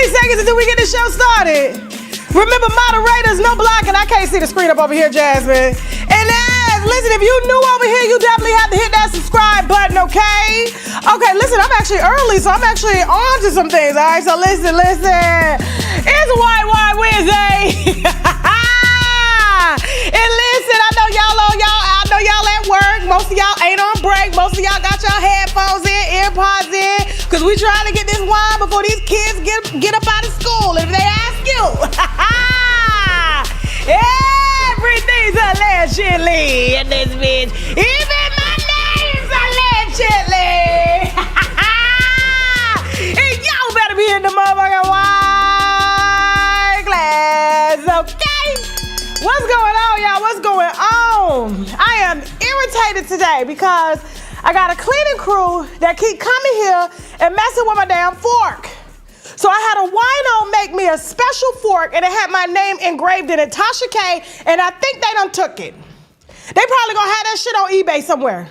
20 seconds until we get the show started. Remember, moderators, no blocking. I can't see the screen up over here, Jasmine. And listen, if you new over here, you definitely have to hit that subscribe button, okay? Okay, listen, I'm actually early, so I'm actually on to some things, all right? So listen. It's White Wine Wednesday. And listen, I know y'all at work. Most of y'all ain't on break. Most of y'all got your headphones in, earpods in, because we trying to get this wine before these kids get up out of school. If they ask you, everything's allegedly in this bitch. Even my name's allegedly. And y'all better be in the motherfucking wine glass, okay? What's going on, y'all? What's going on? I am irritated today because I got a cleaning crew that keep coming here and messing with my damn fork. So I had a wino make me a special fork and it had my name engraved in it, Tasha K, and I think they done took it. They probably gonna have that shit on eBay somewhere.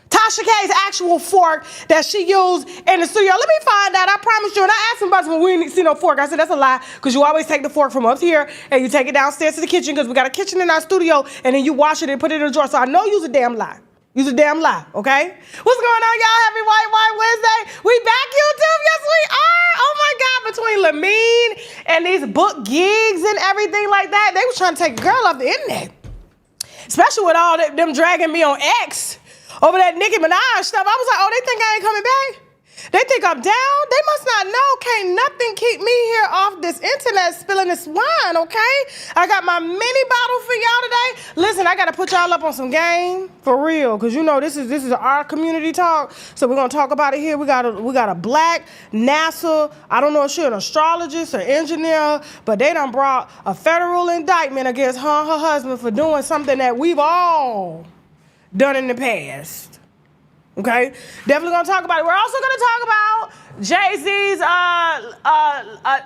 Tasha K's actual fork that she used in the studio. Let me find out, I promise you. And I asked him about when we didn't see no fork. I said, that's a lie, because you always take the fork from up here and you take it downstairs to the kitchen, because we got a kitchen in our studio, and then you wash it and put it in a drawer. So I know you's a damn lie. You's a damn lie, okay? What's going on, y'all? Happy White Wine Wednesday. We back, YouTube? Yes, we are. Oh my God, between Lamine and these book gigs and everything like that, they was trying to take a girl off the internet. Especially with all them dragging me on X over that Nicki Minaj stuff. I was like, oh, they think I ain't coming back? They think I'm down? They must not know. Can't nothing keep me here off this internet spilling this wine, okay? I got my mini bottle for y'all today. Listen, I gotta put y'all up on some game, for real, because you know this is our community talk, so we're gonna talk about it here. We got a black NASA, I don't know if she's an astrologist or engineer, but they done brought a federal indictment against her and her husband for doing something that we've all done in the past. Okay, definitely gonna talk about it. We're also gonna talk about Jazzy's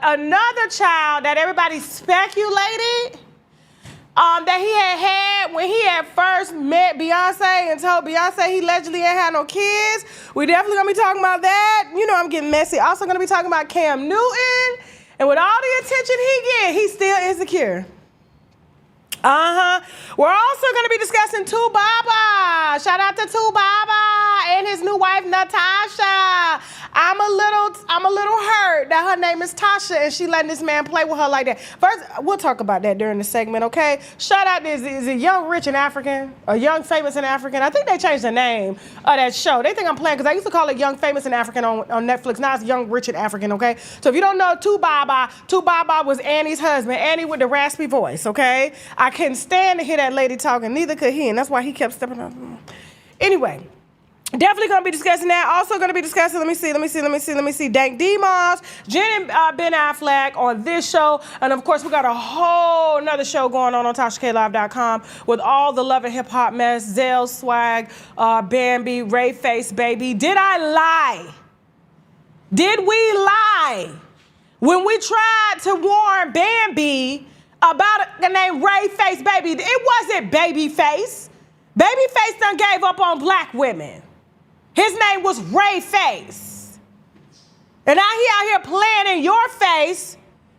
another child that everybody speculated that he had when he had first met Beyonce and told Beyonce he allegedly ain't had no kids. We definitely gonna be talking about that. You know I'm getting messy. Also gonna be talking about Cam Newton, and with all the attention he get, he's still insecure. We're also going to be discussing Baba. Shout out to Baba and his new wife, Natasha. I'm a little hurt that her name is Tasha and she letting this man play with her like that. First, we'll talk about that during the segment, okay? Shout out to is it Young, Rich, and African? Or Young, Famous, and African? I think they changed the name of that show. They think I'm playing because I used to call it Young, Famous, and African on Netflix. Now it's Young, Rich, and African, okay? So if you don't know Baba was Annie's husband. Annie with the raspy voice, okay? I couldn't stand to hear that lady talking. Neither could he, and that's why he kept stepping up. Anyway. Definitely gonna be discussing that. Also gonna be discussing, let me see, Dank Demos, Jen and Ben Affleck on this show. And of course, we got a whole nother show going on TashaKLive.com with all the love and hip hop mess, Zell, Swag, Bambi, Ray Face, Baby. Did I lie? Did we lie when we tried to warn Bambi about the name Ray Face, Baby? It wasn't Babyface. Babyface done gave up on black women. His name was Ray Face. And now he out here playing in your face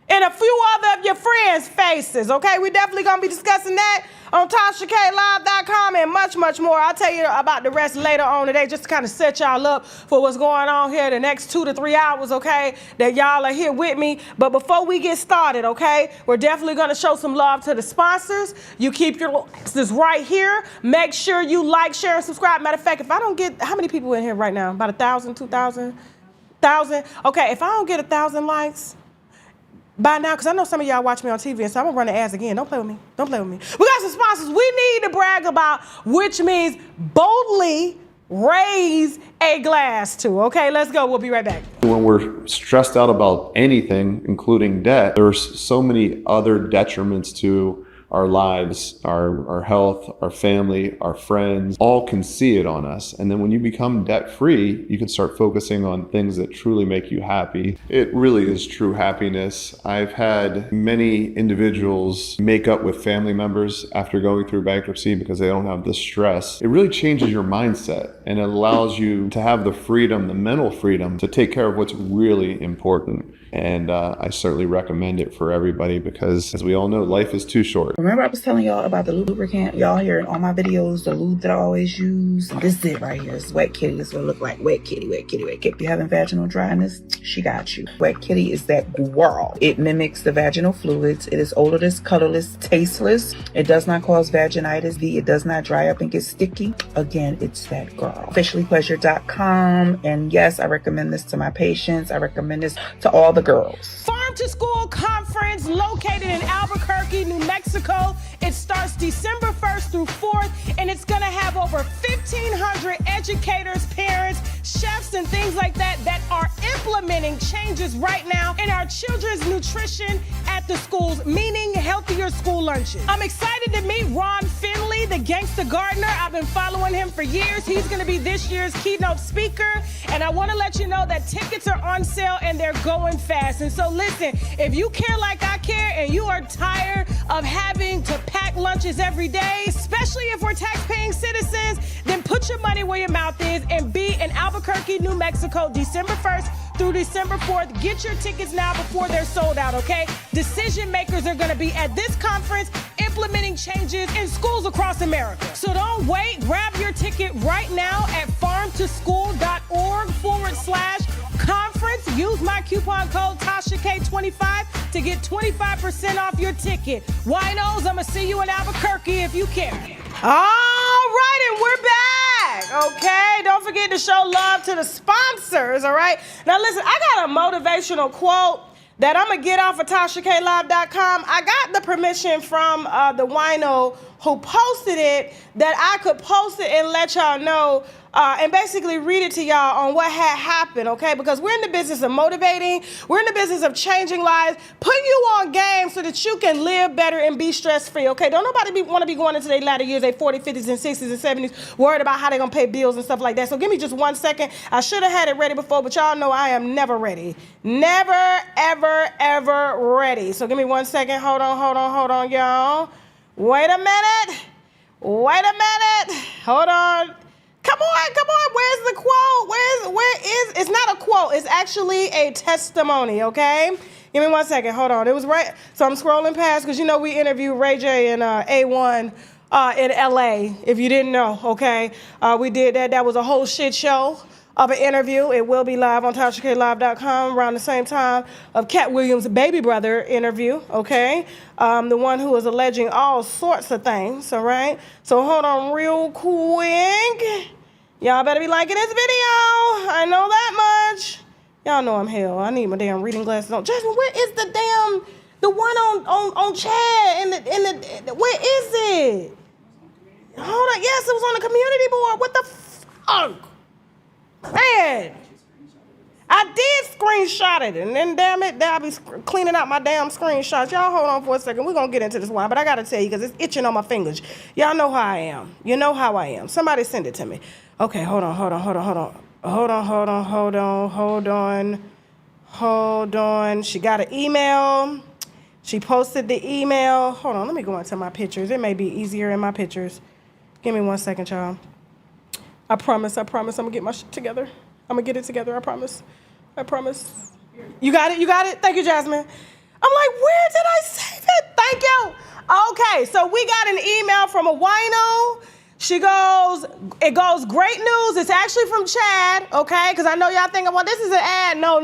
and a few other of your friends' faces, okay? We definitely gonna be discussing that on TashaKLive.com and much, much more. I'll tell you about the rest later on today just to kind of set y'all up for what's going on here the next 2 to 3 hours, okay, that y'all are here with me. But before we get started, okay, we're definitely going to show some love to the sponsors. You keep your links right here. Make sure you like, share, and subscribe. Matter of fact, if I don't get, how many people in here right now? About 1,000, 2,000, 1,000? Okay, if I don't get 1,000 likes by now, because I know some of y'all watch me on TV, and so I'm going to run the ads again. Don't play with me. Don't play with me. We got some sponsors we need to brag about, which means boldly raise a glass to. Okay, let's go. We'll be right back. When we're stressed out about anything, including debt, there's so many other detriments to our lives, our health, our family, our friends, all can see it on us. And then when you become debt-free, you can start focusing on things that truly make you happy. It really is true happiness. I've had many individuals make up with family members after going through bankruptcy because they don't have the stress. It really changes your mindset and it allows you to have the freedom, the mental freedom to take care of what's really important. And I certainly recommend it for everybody because, as we all know, life is too short. Remember I was telling y'all about the lubricant? Y'all hear in all my videos, the lube that I always use. This is it right here. It's Wet Kitty. This is what it look like. Wet Kitty, Wet Kitty, Wet Kitty. If you're having vaginal dryness, she got you. Wet Kitty is that girl. It mimics the vaginal fluids. It is odorless, colorless, tasteless. It does not cause vaginitis. It does not dry up and get sticky. Again, it's that girl. Officiallypleasure.com. And yes, I recommend this to my patients. I recommend this to all the girls. Farm to School Conference located in Albuquerque, New Mexico. It starts December 1st through 4th, and it's going to have over 1,500 educators, parents, chefs, and things like that that are implementing changes right now in our children's nutrition at the schools, meaning healthier school lunches. I'm excited to meet Ron Finley, the gangster gardener. I've been following him for years. He's going to be this year's keynote speaker, and I want to let you know that tickets are on sale and they're going fast. And so listen, if you care like I care and you are tired of having to pack lunches every day, especially if we're tax-paying citizens, then put your money where your mouth is and be in Albuquerque, New Mexico, December 1st through December 4th. Get your tickets now before they're sold out, okay? Decision makers are going to be at this conference implementing changes in schools across America. So don't wait. Grab your ticket right now at farmtoschool.org/conference. Use my coupon code Tasha K 25 to get 25% off your ticket. Winos, I'm going to see you in Albuquerque if you care. All right, and we're back, okay? Don't forget to show love to the sponsors, all right? Now, listen, I got a motivational quote that I'm going to get off of TashaKLive.com. I got the permission from the wino who posted it that I could post it and let y'all know and basically read it to y'all on what had happened, okay? Because we're in the business of motivating. We're in the business of changing lives, putting you on game so that you can live better and be stress-free, okay? Don't nobody want to be going into their latter years, their 40s, 50s, and 60s, and 70s, worried about how they're going to pay bills and stuff like that. So give me just 1 second. I should have had it ready before, but y'all know I am never ready. Never, ever, ever ready. So give me 1 second. Hold on, y'all. Wait a minute. Hold on. Come on. Where's the quote? It's not a quote. It's actually a testimony, okay? Give me 1 second. Hold on. It was right. So I'm scrolling past because, you know, we interviewed Ray J and A1 in LA, if you didn't know, okay? We did that. That was a whole shit show of an interview. It will be live on TashaKLive.com around the same time of Cat Williams' baby brother interview, okay? The one who is alleging all sorts of things, all right? So hold on real quick. Y'all better be liking this video. I know that much. Y'all know I'm hell. I need my damn reading glasses on. Jasmine, where is the one on Chad in the where is it? Hold on. Yes, it was on the community board. What the fuck? Man, I did screenshot it, and then damn it, I'll be cleaning out my damn screenshots. Y'all hold on for a second. We're going to get into this one, but I got to tell you because it's itching on my fingers. Y'all know how I am. You know how I am. Somebody send it to me. Okay, hold on. She got an email. She posted the email. Hold on, let me go into my pictures. It may be easier in my pictures. Give me 1 second, y'all. I promise, I'm going to get my shit together. I'm going to get it together, I promise. You got it? Thank you, Jasmine. I'm like, where did I save it? Thank you. Okay, so we got an email from a wino. It goes, great news. It's actually from Chad, okay? Because I know y'all thinking, well, this is an ad. No.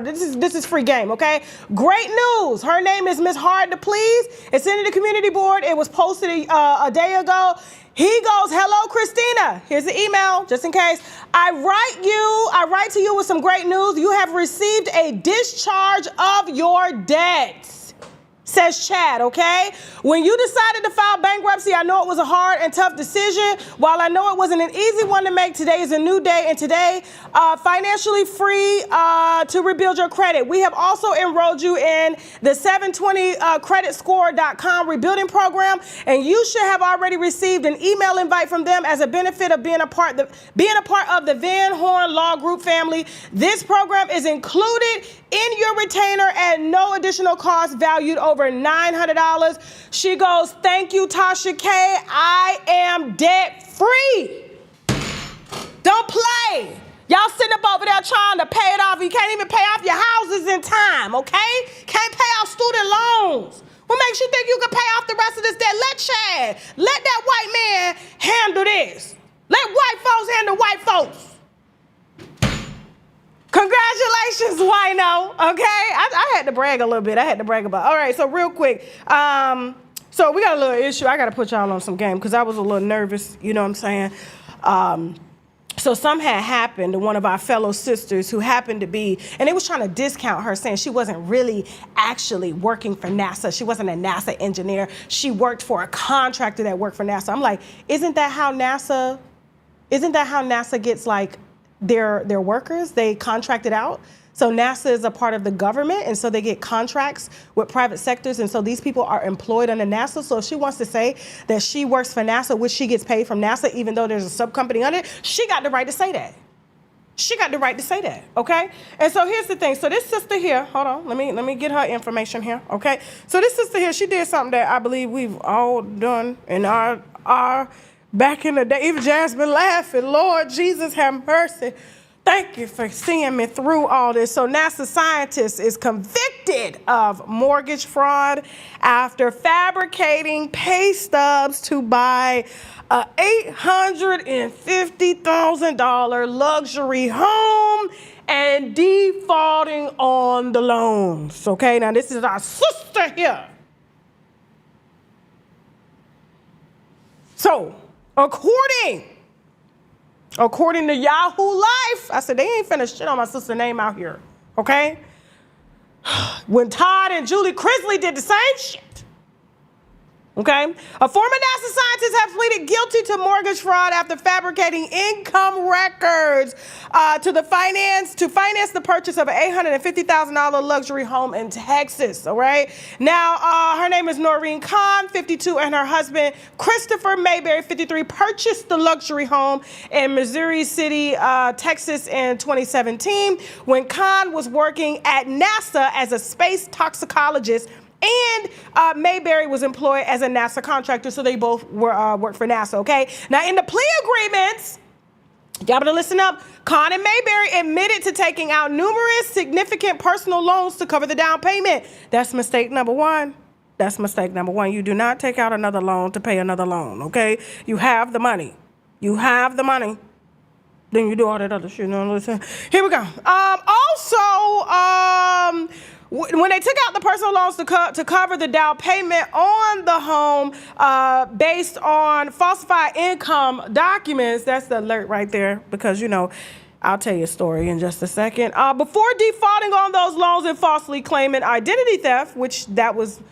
This is free game, okay? Great news. Her name is Miss Hard to Please. It's in the community board. It was posted a day ago. He goes, hello, Christina. Here's the email, just in case. I write to you with some great news. You have received a discharge of your debts. Says Chad, okay? When you decided to file bankruptcy, I know it was a hard and tough decision. While I know it wasn't an easy one to make, today is a new day, and today, financially free to rebuild your credit. We have also enrolled you in the 720creditscore.com rebuilding program, and you should have already received an email invite from them as a benefit of being a part of the Van Horn Law Group family. This program is included in your retainer at no additional cost, valued over $900. She goes, thank you, Tasha K. I am debt free. Don't play. Y'all sitting up over there trying to pay it off. You can't even pay off your houses in time, okay? Can't pay off student loans. What makes you think you can pay off the rest of this debt? Let Chad, let that white man handle this. Let white folks handle white folks. Congratulations, wino, okay? I had to brag a little bit. I had to brag about it. All right, so real quick. So we got a little issue. I got to put y'all on some game because I was a little nervous, you know what I'm saying? So something had happened to one of our fellow sisters who happened to be, and they was trying to discount her, saying she wasn't really actually working for NASA. She wasn't a NASA engineer. She worked for a contractor that worked for NASA. I'm like, isn't that how NASA gets like their workers? They contract it out. So NASA is a part of the government, and so they get contracts with private sectors, and so these people are employed under NASA. So if she wants to say that she works for NASA, which she gets paid from NASA, even though there's a sub-company under it, she got the right to say that. She got the right to say that, okay? And so here's the thing. So this sister here, hold on, let me get her information here, okay? So this sister here, she did something that I believe we've all done in our back in the day. Even Jasmine laughing, Lord Jesus have mercy. Thank you for seeing me through all this. So NASA scientist is convicted of mortgage fraud after fabricating pay stubs to buy a $850,000 luxury home and defaulting on the loans. Okay, now this is our sister here. So, according to Yahoo Life, I said, they ain't finna shit on my sister's name out here, okay? When Todd and Julie Crisley did the same shit, okay? A former NASA scientist has pleaded guilty to mortgage fraud after fabricating income records to finance the purchase of an $850,000 luxury home in Texas, all right? Now, her name is Noreen Khan, 52, and her husband, Christopher Mayberry, 53, purchased the luxury home in Missouri City, Texas in 2017 when Khan was working at NASA as a space toxicologist, and Mayberry was employed as a NASA contractor, so they both were worked for NASA, okay? Now, in the plea agreements, y'all better listen up. Khan and Mayberry admitted to taking out numerous significant personal loans to cover the down payment. That's mistake number one. That's mistake number one. You do not take out another loan to pay another loan, okay? You have the money. You have the money. Then you do all that other shit. No, listen. Here we go. When they took out the personal loans to cover the down payment on the home based on falsified income documents, that's the alert right there because, you know, I'll tell you a story in just a second. Before defaulting on those loans and falsely claiming identity theft, which that was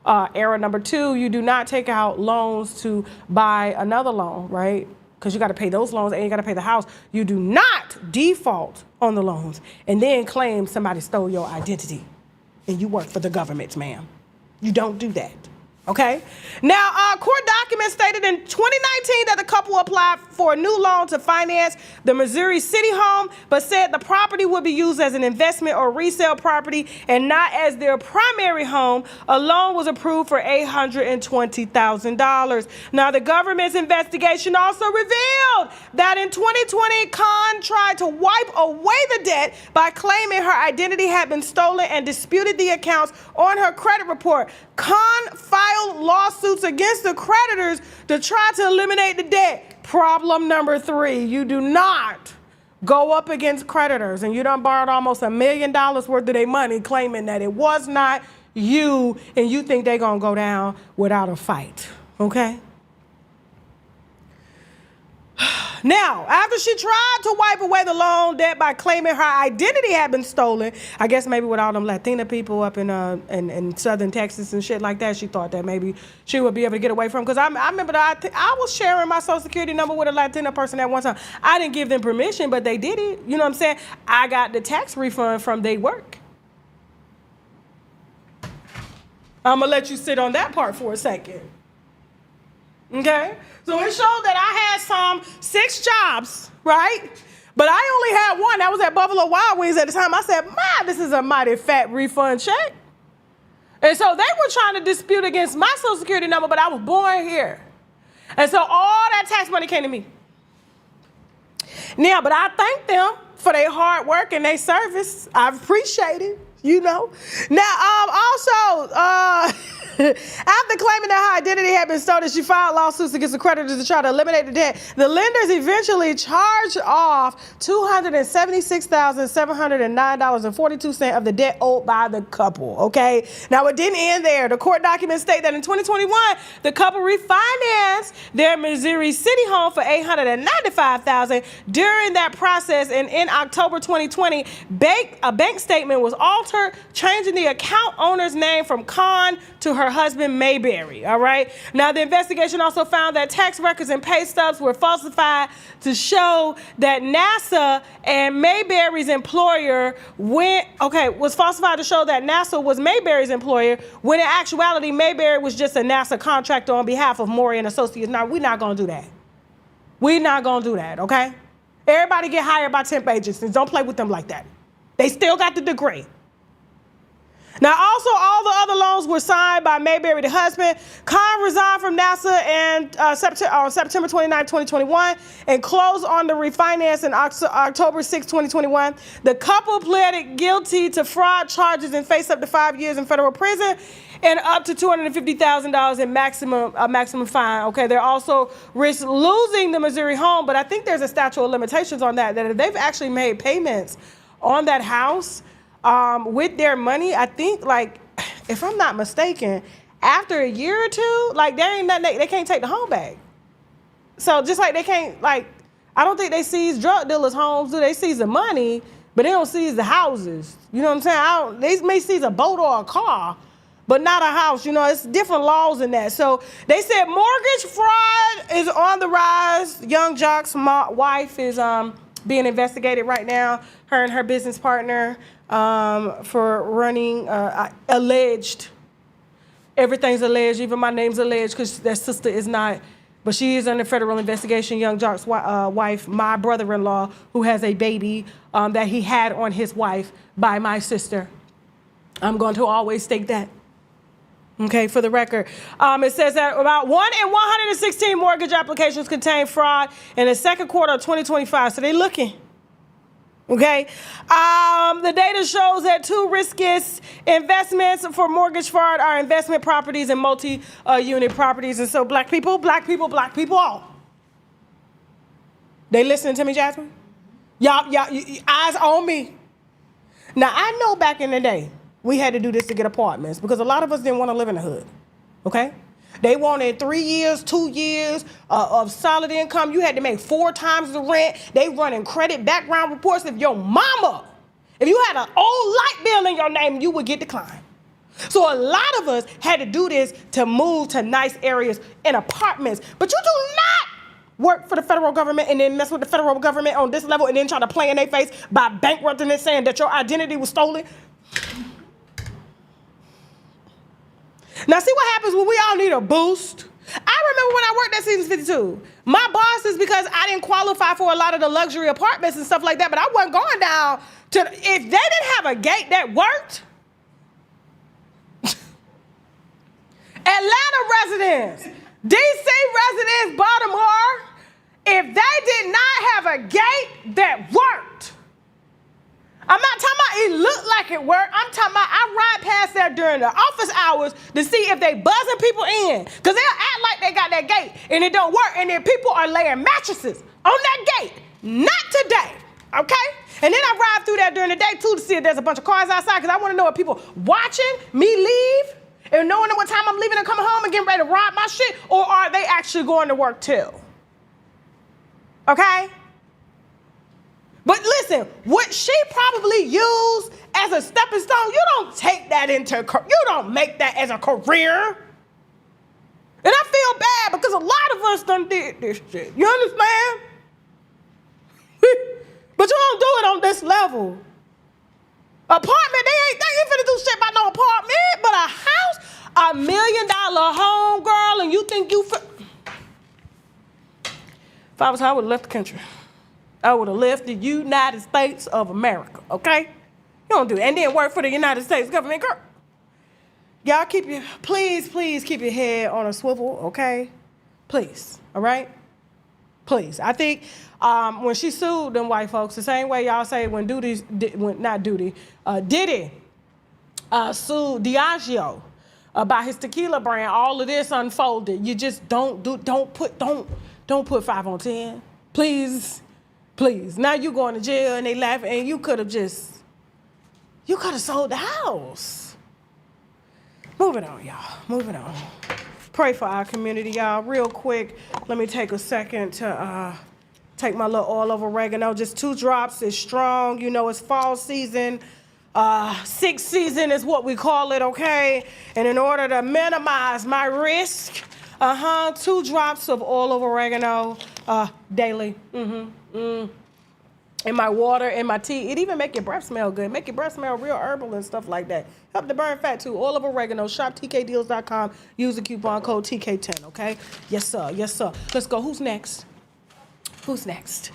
error number 2, you do not take out loans to buy another loan, right? Because you got to pay those loans and you got to pay the house. You do not default on the loans and then claim somebody stole your identity. And you work for the government, ma'am. You don't do that, okay? Now, court documents stated in 2019 that the couple applied for a new loan to finance the Missouri City home, but said the property would be used as an investment or resale property and not as their primary home. A loan was approved for $820,000. Now, the government's investigation also revealed that in 2020, Khan tried to wipe away the debt by claiming her identity had been stolen and disputed the accounts on her credit report. Khan filed lawsuits against the creditors to try to eliminate the debt. Problem number 3, you do not go up against creditors and you done borrowed almost $1 million worth of their money claiming that it was not you and you think they're gonna go down without a fight, okay? Now, after she tried to wipe away the loan debt by claiming her identity had been stolen, I guess maybe with all them Latina people up in southern Texas and shit like that, she thought that maybe she would be able to get away from. Because I remember that I was sharing my social security number with a Latina person at one time. I didn't give them permission, but they did it. You know what I'm saying? I got the tax refund from their work. I'm going to let you sit on that part for a second. Okay? So it showed that I had 6 jobs, right? But I only had one. That was at Buffalo Wild Wings at the time. I said, this is a mighty fat refund check. And so they were trying to dispute against my social security number, but I was born here. And so all that tax money came to me. Now, but I thank them for their hard work and their service. I appreciate it, you know. Now, also, after claiming that her identity had been stolen, she filed lawsuits against the creditors to try to eliminate the debt. The lenders eventually charged off $276,709.42 of the debt owed by the couple, okay? Now, it didn't end there. The court documents state that in 2021, the couple refinanced their Missouri City home for $895,000. During that process, and in October 2020, a bank statement was altered, changing the account owner's name from Khan to her husband Mayberry, all right? Now, the investigation also found that tax records and pay stubs were falsified to show that NASA and Mayberry's employer was falsified to show that NASA was Mayberry's employer, when in actuality, Mayberry was just a NASA contractor on behalf of Maury and Associates. Now, we're not gonna do that. We're not gonna do that, okay? Everybody get hired by temp agencies. Don't play with them like that. They still got the degree. Now, also, all the other loans were signed by Mayberry, the husband. Khan resigned from NASA on September 29, 2021, and closed on the refinance on October 6, 2021. The couple pleaded guilty to fraud charges and faced up to 5 years in federal prison and up to $250,000 in maximum fine. Okay, they're also risk losing the Missouri home, but I think there's a statute of limitations on that if they've actually made payments on that house, with their money, I think, like, if I'm not mistaken, after a year or two, like, there ain't nothing, they can't take the home back. So just like they can't, like, I don't think they seize drug dealers' homes, do they seize the money, but they don't seize the houses. You know what I'm saying? They may seize a boat or a car, but not a house. You know, it's different laws in that. So they said mortgage fraud is on the rise. Young Jock's wife is being investigated right now, her and her business partner, for running alleged. Everything's alleged, even my name's alleged, because their sister is not, but she is under federal investigation. Young Jock's wife, my brother-in-law, who has a baby that he had on his wife by my sister. I'm going to always state that. Okay, for the record. It says that about 1 in 116 mortgage applications contain fraud in the second quarter of 2025. So they're looking. Okay. The data shows that two riskiest investments for mortgage fraud are investment properties and multi-unit properties. And so black people all. They listening to me, Jasmine? Y'all, eyes on me. Now, I know back in the day, we had to do this to get apartments because a lot of us didn't want to live in the hood, okay? They wanted 3 years, 2 years of solid income. You had to make 4 times the rent. They running credit background reports. If your mama, if you had an old light bill in your name, you would get declined. So a lot of us had to do this to move to nice areas in apartments. But you do not work for the federal government and then mess with the federal government on this level and then try to play in their face by bankrupting and saying that your identity was stolen. Now, see what happens when we all need a boost? I remember when I worked at Seasons 52. My bosses, because I didn't qualify for a lot of the luxury apartments and stuff like that, but I wasn't going down to, if they didn't have a gate that worked, Atlanta residents, DC residents, Baltimore, if they did not have a gate that worked, I'm not talking about it looked like it worked. I'm talking about I ride past there during the office hours to see if they buzzing people in. Because they'll act like they got that gate and it don't work. And then people are laying mattresses on that gate. Not today, okay? And then I ride through there during the day too to see if there's a bunch of cars outside because I want to know if people watching me leave and knowing what time I'm leaving and coming home and getting ready to rob my shit, or are they actually going to work too? Okay? But listen, what she probably used as a stepping stone, you don't take that you don't make that as a career. And I feel bad because a lot of us done did this shit. You understand? But you don't do it on this level. Apartment, they ain't finna do shit about no apartment, but a house, $1 million home, girl, and you think you if I was her, I would have left the country. I would have left the United States of America, okay? You don't do it. And then work for the United States government, girl. Y'all please keep your head on a swivel, okay? Please, all right? Please. I think when she sued them white folks, the same way y'all say when Diddy sued Diageo about his tequila brand, all of this unfolded. You just don't put 5 on 10. Please. Now you going to jail and they laughing, and you could have sold the house. Moving on, y'all. Moving on. Pray for our community, y'all. Real quick, let me take a second to take my little oil of oregano. Just 2 drops. It's strong. You know, it's fall season. 6th season is what we call it, okay? And in order to minimize my risk, 2 drops of oil of oregano daily. In my water, in my tea. It even make your breath smell good. Make your breath smell real herbal and stuff like that. Help to burn fat too. Oil of oregano. Shop tkdeals.com. Use the coupon code TK10, okay? Yes, sir. Yes, sir. Let's go. Who's next? Who's next?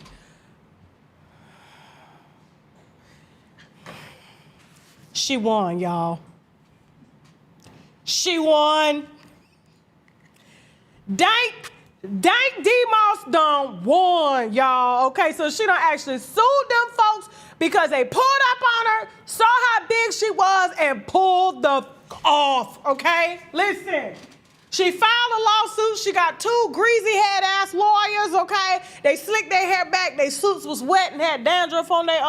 She won, y'all. She won. Dank D-Moss done won, y'all. Okay, so she done actually sued them folks because they pulled up on her, saw how big she was, and pulled the off, okay? Listen, she filed a lawsuit. She got 2 greasy head-ass lawyers, okay? They slicked their hair back. Their suits was wet and had dandruff on their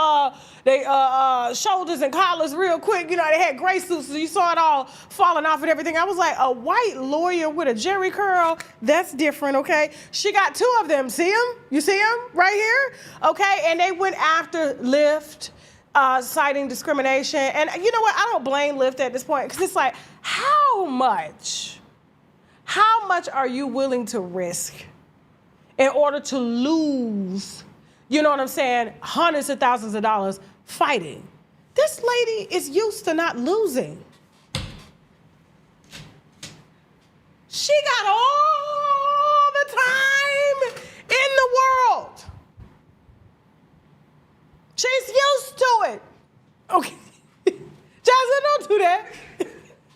shoulders and collars real quick. You know, they had gray suits, so you saw it all falling off and everything. I was like, a white lawyer with a jerry curl? That's different, okay? She got 2 of them. See them? You see them right here? Okay, and they went after Lyft, citing discrimination. And you know what? I don't blame Lyft at this point, because it's like, how much are you willing to risk in order to lose, you know what I'm saying, hundreds of thousands of dollars fighting? This lady is used to not losing. She got all the time in the world. She's used to it. Okay. Jazzy, don't do that.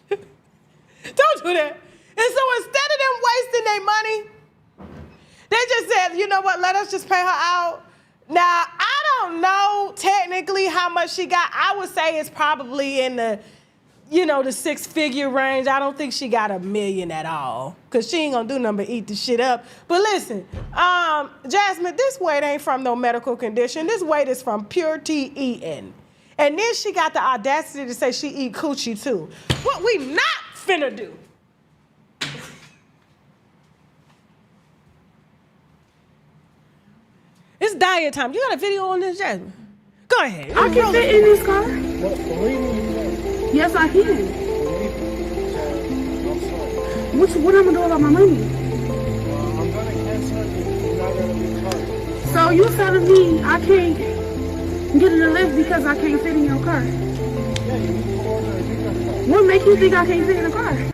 Don't do that. And so instead of them wasting their money, they just said, you know what, let us just pay her out. Now, I don't know technically how much she got. I would say it's probably in the, the 6-figure range. I don't think she got $1 million at all, because she ain't gonna do nothing but eat the shit up. But listen, Jasmine, this weight ain't from no medical condition. This weight is from pure tea eating. And then she got the audacity to say she eat coochie too. What we not finna do. It's diet time. You got a video on this, Jasmine? Go ahead. I can fit in this car. Yes, I can. What I'm gonna do about my money? I'm gonna cancel it if you're not gonna be charged. So you telling me I can't get in the lift because I can't fit in your car? Yeah, you need to order a bigger car. What makes you think I can't fit in the car?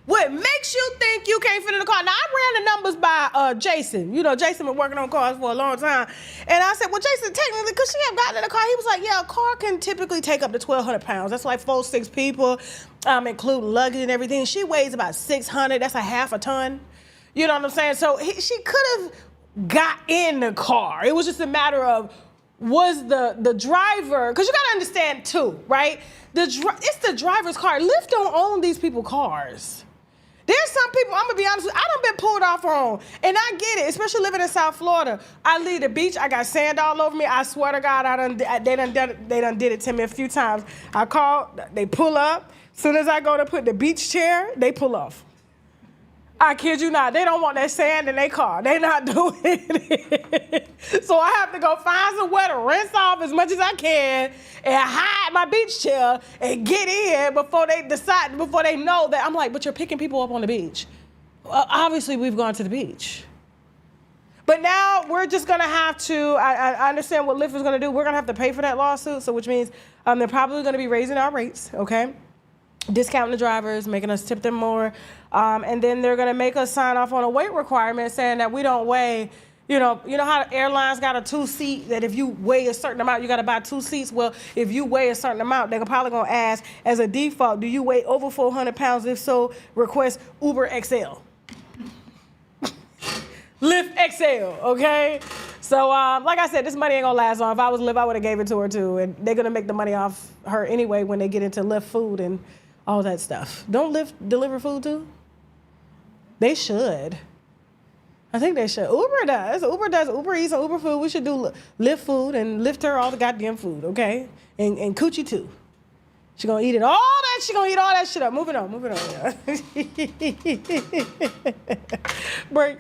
What makes you think you can't fit in the car? Now, I ran the numbers by Jason. Jason been working on cars for a long time. And I said, well, Jason, technically, because she have gotten in the car, he was like, yeah, a car can typically take up to 1,200 pounds. That's like 4-6 people, including luggage and everything. She weighs about 600. That's a half a ton. You know what I'm saying? So she could have got in the car. It was just a matter of, was the driver, because you got to understand too, right? It's the driver's car. Lyft don't own these people cars. There's some people, I'm gonna be honest with you, I done been pulled off on, and I get it, especially living in South Florida. I leave the beach, I got sand all over me. I swear to God, they done did it to me a few times. I call, they pull up. Soon as I go to put the beach chair, they pull off. I kid you not, they don't want that sand in their car. They not doing it. So I have to go find somewhere to rinse off as much as I can and hide my beach chair and get in before they know that. I'm like, but you're picking people up on the beach. Obviously, we've gone to the beach. But now we're just gonna have to, I understand what Lyft is gonna do. We're gonna have to pay for that lawsuit, so which means they're probably gonna be raising our rates, okay? Discounting the drivers, making us tip them more. And then they're gonna make us sign off on a weight requirement saying that we don't weigh, you know how airlines got a 2-seat, that if you weigh a certain amount, you gotta buy 2 seats? Well, if you weigh a certain amount, they're probably gonna ask as a default, do you weigh over 400 pounds? If so, request Uber XL. Lift XL, okay? So, like I said, this money ain't gonna last long. If I was Liv, I would have gave it to her too. And they're gonna make the money off her anyway when they get into Lyft food and all that stuff. Don't Lyft deliver food too? They should. I think they should. Uber does. Uber Eats and Uber Food. We should do Lyft food and lift her all the goddamn food, okay? And Coochie too. She gonna eat it all that. She gonna eat all that shit up. Moving on. Break.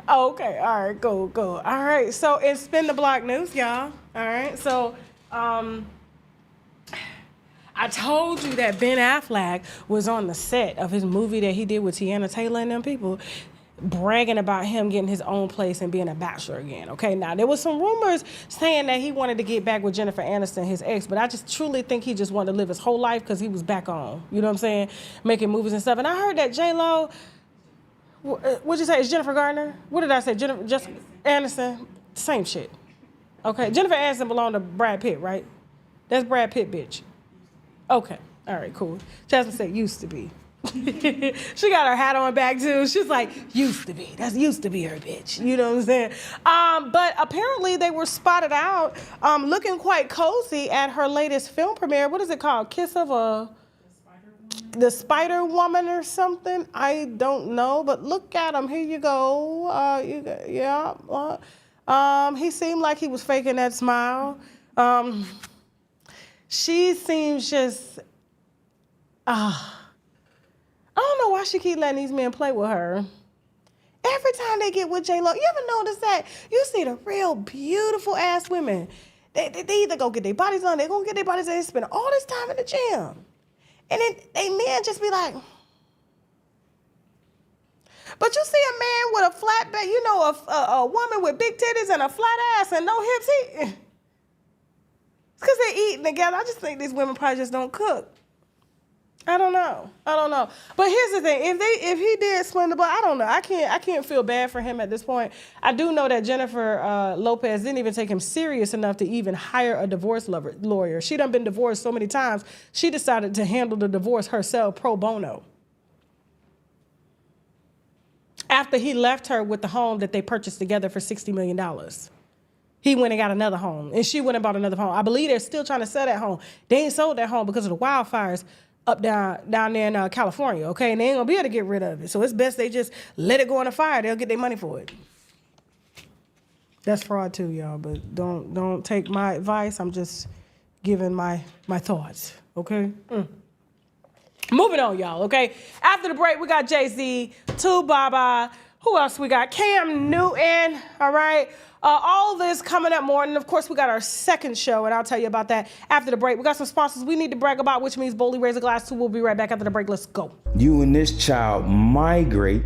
Oh, okay. All right. Go. All right. So in Spin the Block news, y'all. All right. So I told you that Ben Affleck was on the set of his movie that he did with Tiana Taylor and them people, bragging about him getting his own place and being a bachelor again. Okay. Now there was some rumors saying that he wanted to get back with Jennifer Aniston, his ex, but I just truly think he just wanted to live his whole life because he was back on. You know what I'm saying? Making movies and stuff. And I heard that J-Lo. What'd you say? It's Jennifer Garner? What did I say? Jennifer Aniston? Same shit. Okay. Jennifer Aniston belonged to Brad Pitt, right? That's Brad Pitt, bitch. Okay. All right, cool. Jasmine said used to be. She got her hat on back too. She's like, used to be. That's used to be her bitch. You know what I'm saying? But apparently they were spotted out looking quite cozy at her latest film premiere. What is it called? Kiss of a... The Spider Woman or something. I don't know, but look at him. Here you go. He seemed like he was faking that smile. She seems just. I don't know why she keep letting these men play with her. Every time they get with J-Lo, you ever notice that? You see the real beautiful ass women. They either go get their bodies done, they're gonna get their bodies done, they spend all this time in the gym. And then they men just be like, but you see a man with a flat back, you know, a woman with big titties and a flat ass and no hips. It's because they're eating together. I just think these women probably just don't cook. I don't know. But here's the thing: if he did split the blood, I don't know. I can't feel bad for him at this point. I do know that Jennifer Lopez didn't even take him serious enough to even hire a divorce lawyer. She done been divorced so many times. She decided to handle the divorce herself pro bono. After he left her with the home that they purchased together for $60 million. He went and got another home, and she went and bought another home. I believe they're still trying to sell that home. They ain't sold that home because of the wildfires up down there in California, okay? And they ain't gonna be able to get rid of it. So it's best they just let it go in the fire. They'll get their money for it. That's fraud too, y'all, but don't take my advice. I'm just giving my thoughts, okay? Moving on, y'all, okay? After the break, we got Jay-Z, Baba. Who else we got? Cam Newton, all right? All this coming up more. And of course, we got our second show, and I'll tell you about that after the break. We got some sponsors we need to brag about, which means boldly raise a glass to. We'll be right back after the break. Let's go. You and this child migrate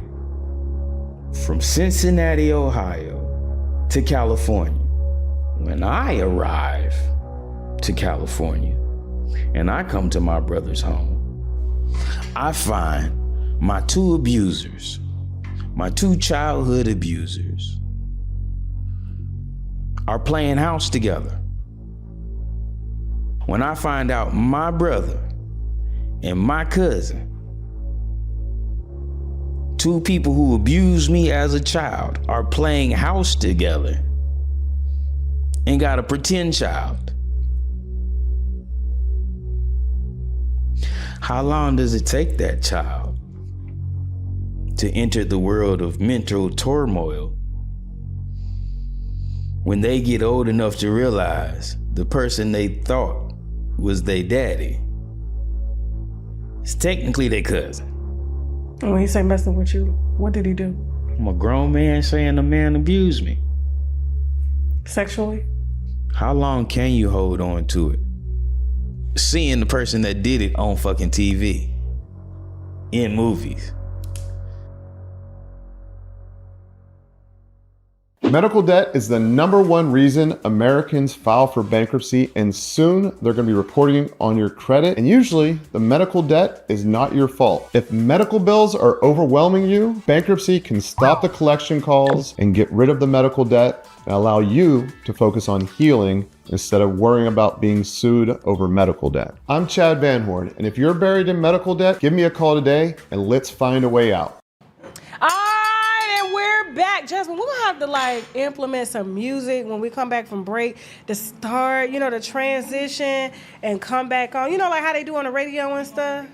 from Cincinnati, Ohio to California. When I arrive to California and I come to my brother's home, I find my two abusers, my two childhood abusers, are playing house together. When I find out my brother and my cousin, two people who abused me as a child, are playing house together and got a pretend child, how long does it take that child to enter the world of mental turmoil when they get old enough to realize the person they thought was their daddy is technically their cousin? When he say messing with you, what did he do? I'm a grown man saying a man abused me. Sexually? How long can you hold on to it? Seeing the person that did it on fucking TV, in movies. Medical debt is the #1 reason Americans file for bankruptcy, and soon they're going to be reporting on your credit. And usually the medical debt is not your fault. If medical bills are overwhelming you, bankruptcy can stop the collection calls and get rid of the medical debt and allow you to focus on healing instead of worrying about being sued over medical debt. I'm Chad Van Horn, and if you're buried in medical debt, give me a call today and let's find a way out. All right, and we're back, Jasmine. We're gonna have to like implement some music when we come back from break to start, you know, the transition and come back on. You know, like how they do on the radio and stuff.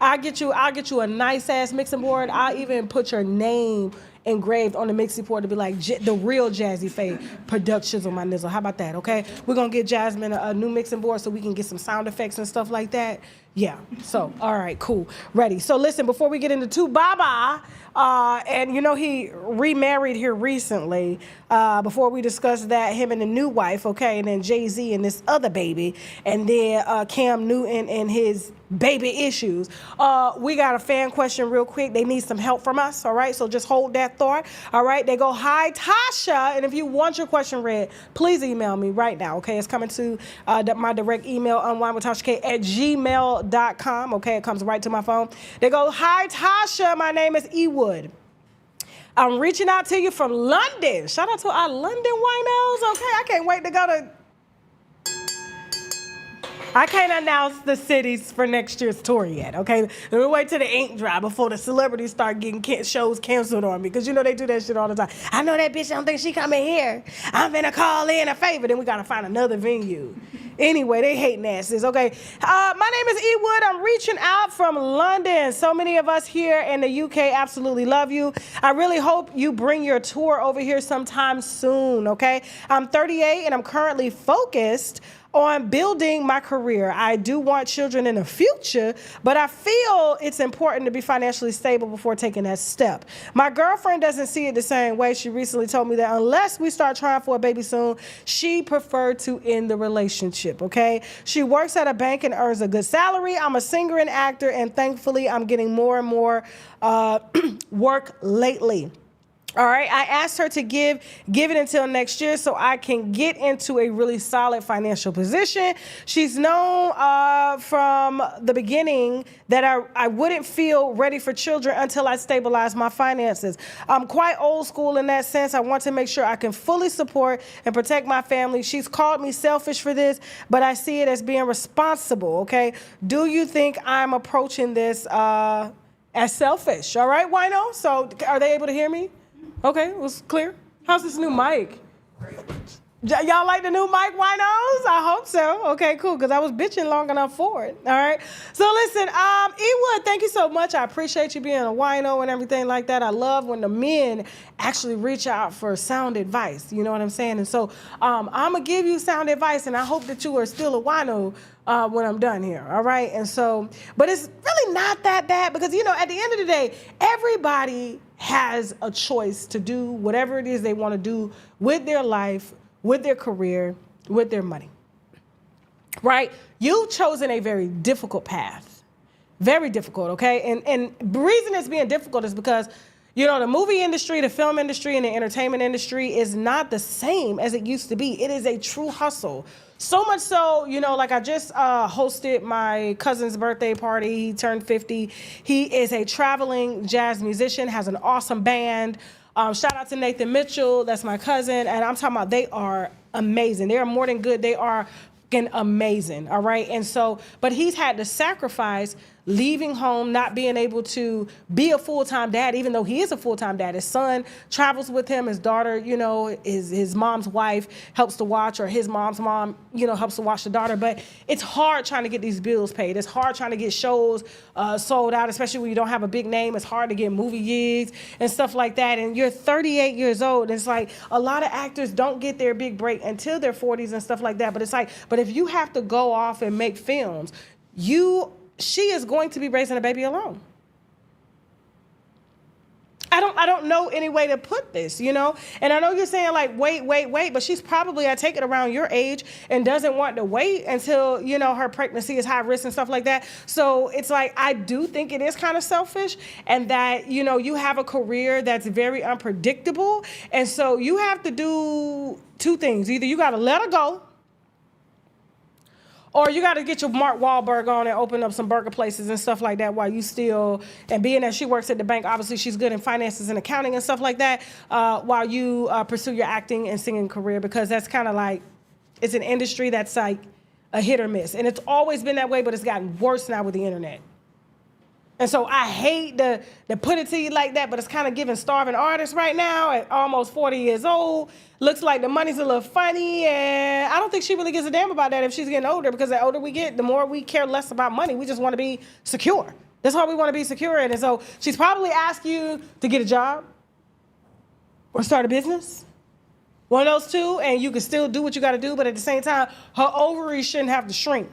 I'll get you a nice ass mixing board. I'll even put your name engraved on the mixing board to be like the real Jazzy Faye Productions on my nizzle. How about that? Okay, we're gonna get Jasmine a new mixing board so we can get some sound effects and stuff like that. Yeah. So all right, cool, ready. So listen, before we get into Tu Baba, and you know he remarried here recently. Before we discuss that, him and the new wife, okay, and then Jay-Z and this other baby, and then Cam Newton and his baby issues. We got a fan question real quick. They need some help from us, all right? So just hold that thought, all right? They go, hi, Tasha. And if you want your question read, please email me right now, okay? It's coming to my direct email, unWineWithTashaK at gmail.com, okay? It comes right to my phone. They go, hi, Tasha. My name is Ewood. I'm reaching out to you from London. Shout out to our London winos, okay? I can't wait to go to... I can't announce the cities for next year's tour yet, okay? Let me wait till the ink dry before the celebrities start getting shows canceled on me, because you know they do that shit all the time. I know that bitch don't think she coming here. I'm finna call in a favor. Then we gotta find another venue. Anyway, they hate nasties, okay? My name is Ewood. I'm reaching out from London. So many of us here in the UK absolutely love you. I really hope you bring your tour over here sometime soon, okay? I'm 38 and I'm currently focused on building my career. I do want children in the future, but I feel it's important to be financially stable before taking that step. My girlfriend doesn't see it the same way. She recently told me that unless we start trying for a baby soon, she preferred to end the relationship, okay? She works at a bank and earns a good salary. I'm a singer and actor, and thankfully I'm getting more and more work lately. All right, I asked her to give it until next year so I can get into a really solid financial position. She's known from the beginning that I wouldn't feel ready for children until I stabilize my finances. I'm quite old school in that sense. I want to make sure I can fully support and protect my family. She's called me selfish for this, but I see it as being responsible, okay? Do you think I'm approaching this as selfish? All right, Wino? So are they able to hear me? Okay, it was clear. How's this new mic? Y'all like the new mic, winos? I hope so. Okay, cool, because I was bitching long enough for it. All right. So listen, Ewood, thank you so much. I appreciate you being a wino and everything like that. I love when the men actually reach out for sound advice. You know what I'm saying? And so I'm going to give you sound advice, and I hope that you are still a wino when I'm done here, all right? And so, but it's really not that bad because, you know, at the end of the day, everybody has a choice to do whatever it is they want to do with their life, with their career, with their money, right? You've chosen a very difficult path, very difficult, okay? And the reason it's being difficult is because, you know, the movie industry, the film industry, and the entertainment industry is not the same as it used to be. It is a true hustle. So much so, you know, like I just hosted my cousin's birthday party. He turned 50. He is a traveling jazz musician, has an awesome band. Shout out to Nathan Mitchell. That's my cousin. And I'm talking about they are amazing. They are more than good. They are amazing, all right? And so, but he's had to sacrifice leaving home, not being able to be a full-time dad, even though he is a full-time dad. His son travels with him. His daughter, you know, his mom's wife helps to watch, or his mom's mom, you know, helps to watch the daughter. But it's hard trying to get these bills paid. It's hard trying to get shows sold out, especially when you don't have a big name. It's hard to get movie gigs and stuff like that. And you're 38 years old. And it's like a lot of actors don't get their big break until their 40s and stuff like that. But it's like, but if you have to go off and make films, she is going to be raising a baby alone. I don't know any way to put this, you know? And I know you're saying like, wait, but she's probably, I take it, around your age and doesn't want to wait until, you know, her pregnancy is high risk and stuff like that. So it's like, I do think it is kind of selfish, and that, you know, you have a career that's very unpredictable. And so you have to do two things. Either you got to let her go, or you got to get your Mark Wahlberg on and open up some burger places and stuff like that while you still, and being that she works at the bank, obviously she's good in finances and accounting and stuff like that, while you pursue your acting and singing career, because that's kind of like, it's an industry that's like a hit or miss. And it's always been that way, but it's gotten worse now with the internet. And so I hate to put it to you like that, but it's kind of giving starving artists right now at almost 40 years old. Looks like the money's a little funny, and I don't think she really gives a damn about that if she's getting older, because the older we get, the more we care less about money. We just want to be secure. That's all we want to be secure in. And so she's probably asked you to get a job or start a business. One of those two, and you can still do what you got to do, but at the same time, her ovaries shouldn't have to shrink.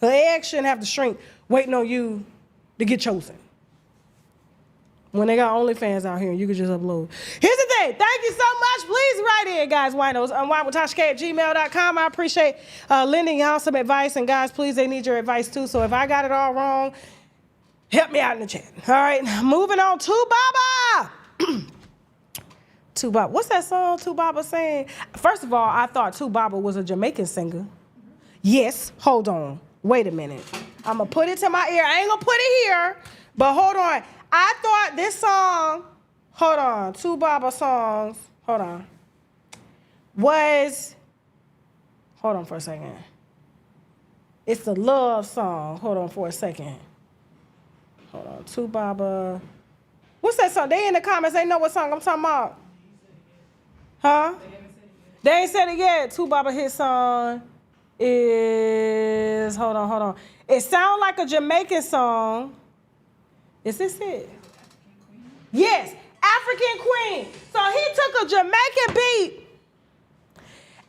Her eggs shouldn't have to shrink waiting on you to get chosen. When they got OnlyFans out here, you can just upload. Here's the thing. Thank you so much. Please write in, guys. Winos, unWineWithTashaK at gmail.com. I appreciate lending y'all some advice. And guys, please, they need your advice too. So if I got it all wrong, help me out in the chat. All right, moving on to Baba. Baba. What's that song Baba saying? First of all, I thought Baba was a Jamaican singer. Yes, hold on. Wait a minute. I'm going to put it to my ear. I ain't going to put it here, but hold on. I thought this song, hold on, Baba songs, hold on, was, hold on for a second. It's the love song. Hold on for a second. Hold on, Baba. What's that song? They in the comments, they know what song I'm talking about. Huh? They ain't said it yet. Baba hit song is, hold on. It sounds like a Jamaican song. Is this it? Yes, African Queen. So he took a Jamaican beat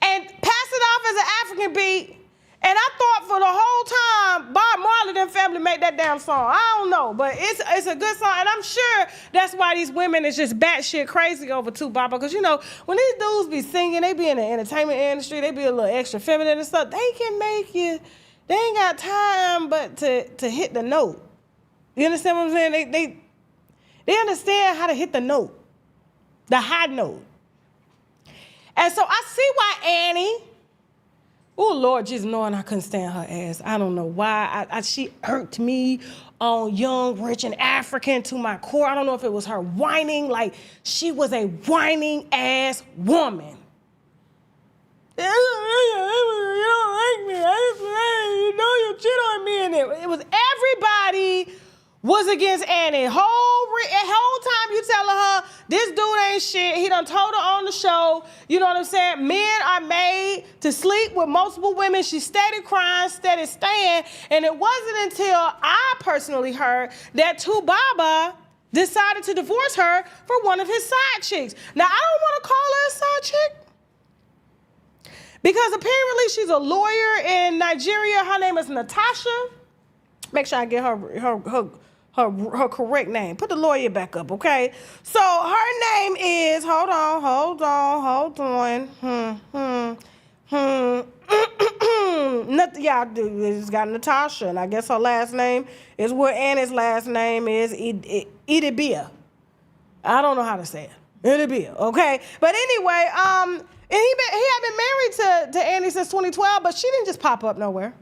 and passed it off as an African beat. And I thought for the whole time, Bob Marley and family made that damn song. I don't know, but it's a good song. And I'm sure that's why these women is just batshit crazy over Baba. Because, you know, when these dudes be singing, they be in the entertainment industry, they be a little extra feminine and stuff. They can make you, they ain't got time but to hit the note. You understand what I'm saying? They understand how to hit the note, the high note. And so I see why Annie, oh, Lord Jesus, knowing I couldn't stand her ass. I don't know why. She irked me on Young, Rich, and African to my core. I don't know if it was her whining. Like, she was a whining ass woman. You don't like me. You know you cheat on me. And it was everybody was against Annie. Whole time you telling her, this dude ain't shit. He done told her on the show. You know what I'm saying? Men are made to sleep with multiple women. She steady crying, steady staying. And it wasn't until I personally heard that Baba decided to divorce her for one of his side chicks. Now, I don't want to call her a side chick, because apparently she's a lawyer in Nigeria. Her name is Natasha. Make sure I get her correct name. Put the lawyer back up, okay? So her name is, hold on. Yeah, it's got Natasha, and I guess her last name is what Annie's last name is, Idibia. I don't know how to say it. Idibia, okay? But anyway, and he had been married to Annie since 2012, but she didn't just pop up nowhere.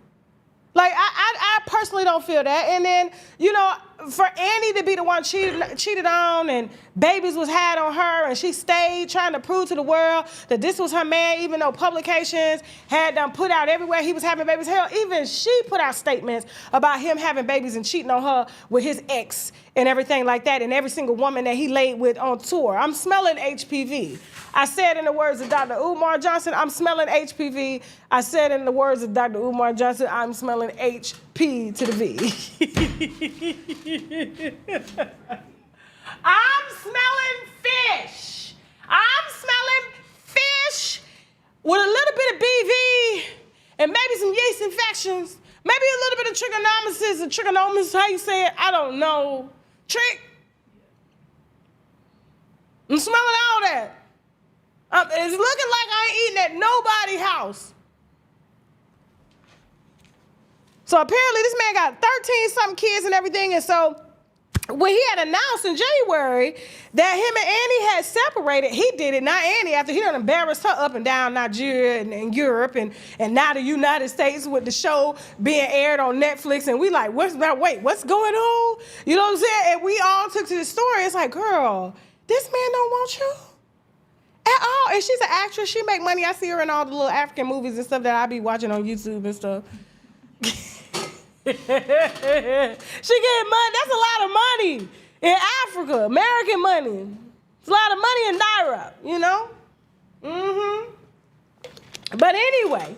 Like, I personally don't feel that. And then, you know, for Annie to be the one cheated on and babies was had on her, and she stayed trying to prove to the world that this was her man, even though publications had put out everywhere he was having babies. Hell, even she put out statements about him having babies and cheating on her with his ex and everything like that, and every single woman that he laid with on tour. I'm smelling HPV. I said in the words of Dr. Umar Johnson, I'm smelling HPV. I said in the words of Dr. Umar Johnson, I'm smelling HP to the V. I'm smelling fish. I'm smelling fish with a little bit of BV and maybe some yeast infections, maybe a little bit of trichinosis, how you say it, I don't know. I'm smelling all that. It's looking like I ain't eating at nobody's house. So apparently this man got 13-something kids and everything. And so when he had announced in January that him and Annie had separated, he did it, not Annie, after he done embarrassed her up and down Nigeria and Europe and now the United States with the show being aired on Netflix. And we like, what's going on? You know what I'm saying? And we all took to the story. It's like, girl, this man don't want you at all. And she's an actress. She make money. I see her in all the little African movies and stuff that I be watching on YouTube and stuff. getting money. That's a lot of money in Africa, American money. It's a lot of money in Naira, you know? But anyway,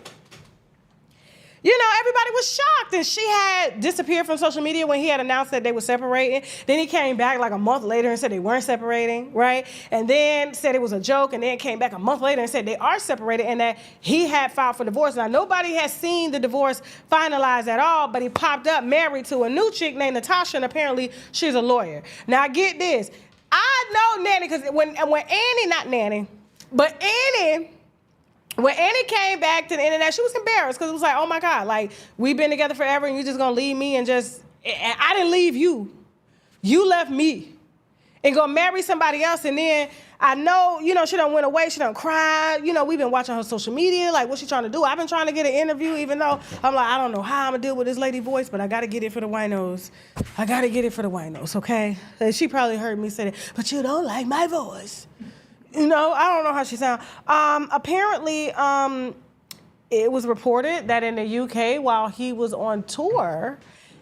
you know, everybody was shocked, and she had disappeared from social media when he had announced that they were separating. Then he came back like a month later and said they weren't separating, right? And then said it was a joke, and then came back a month later and said they are separated and that he had filed for divorce. Now, nobody has seen the divorce finalized at all, but he popped up married to a new chick named Natasha, and apparently she's a lawyer. Now, get this. I know Nanny, because when Annie, not Nanny, but Annie... When Annie came back to the internet, she was embarrassed because it was like, oh my God, like, we've been together forever and you're just gonna leave me and I didn't leave you. You left me and go marry somebody else. And then I know, you know, she done went away, she done cried. You know, we've been watching her social media, like, what's she trying to do? I've been trying to get an interview, even though I'm like, I don't know how I'm gonna deal with this lady voice, but I gotta get it for the winos. I gotta get it for the winos, okay? And she probably heard me say that, but you don't like my voice. You know, I don't know how she sounds. Apparently, it was reported that in the UK, while he was on tour,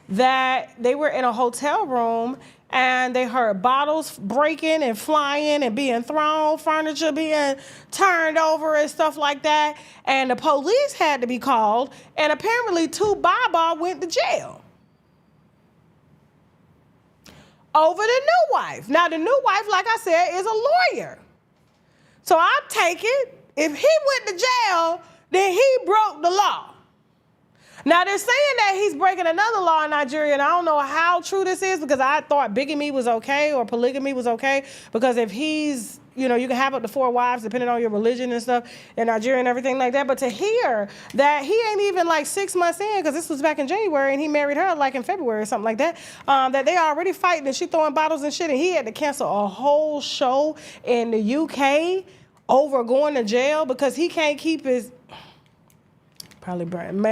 that they were in a hotel room and they heard bottles breaking and flying and being thrown, furniture being turned over and stuff like that. And the police had to be called. And apparently, Baba went to jail over the new wife. Now, the new wife, like I said, is a lawyer. So I take it, if he went to jail, then he broke the law. Now they're saying that he's breaking another law in Nigeria, and I don't know how true this is because I thought bigamy was okay or polygamy was okay because if he's, you know, you can have up to 4 wives depending on your religion and stuff in Nigeria and everything like that. But to hear that he ain't even like 6 months in, because this was back in January and he married her like in February or something like that, that they already fighting and she throwing bottles and shit and he had to cancel a whole show in the UK over going to jail because he can't keep his, probably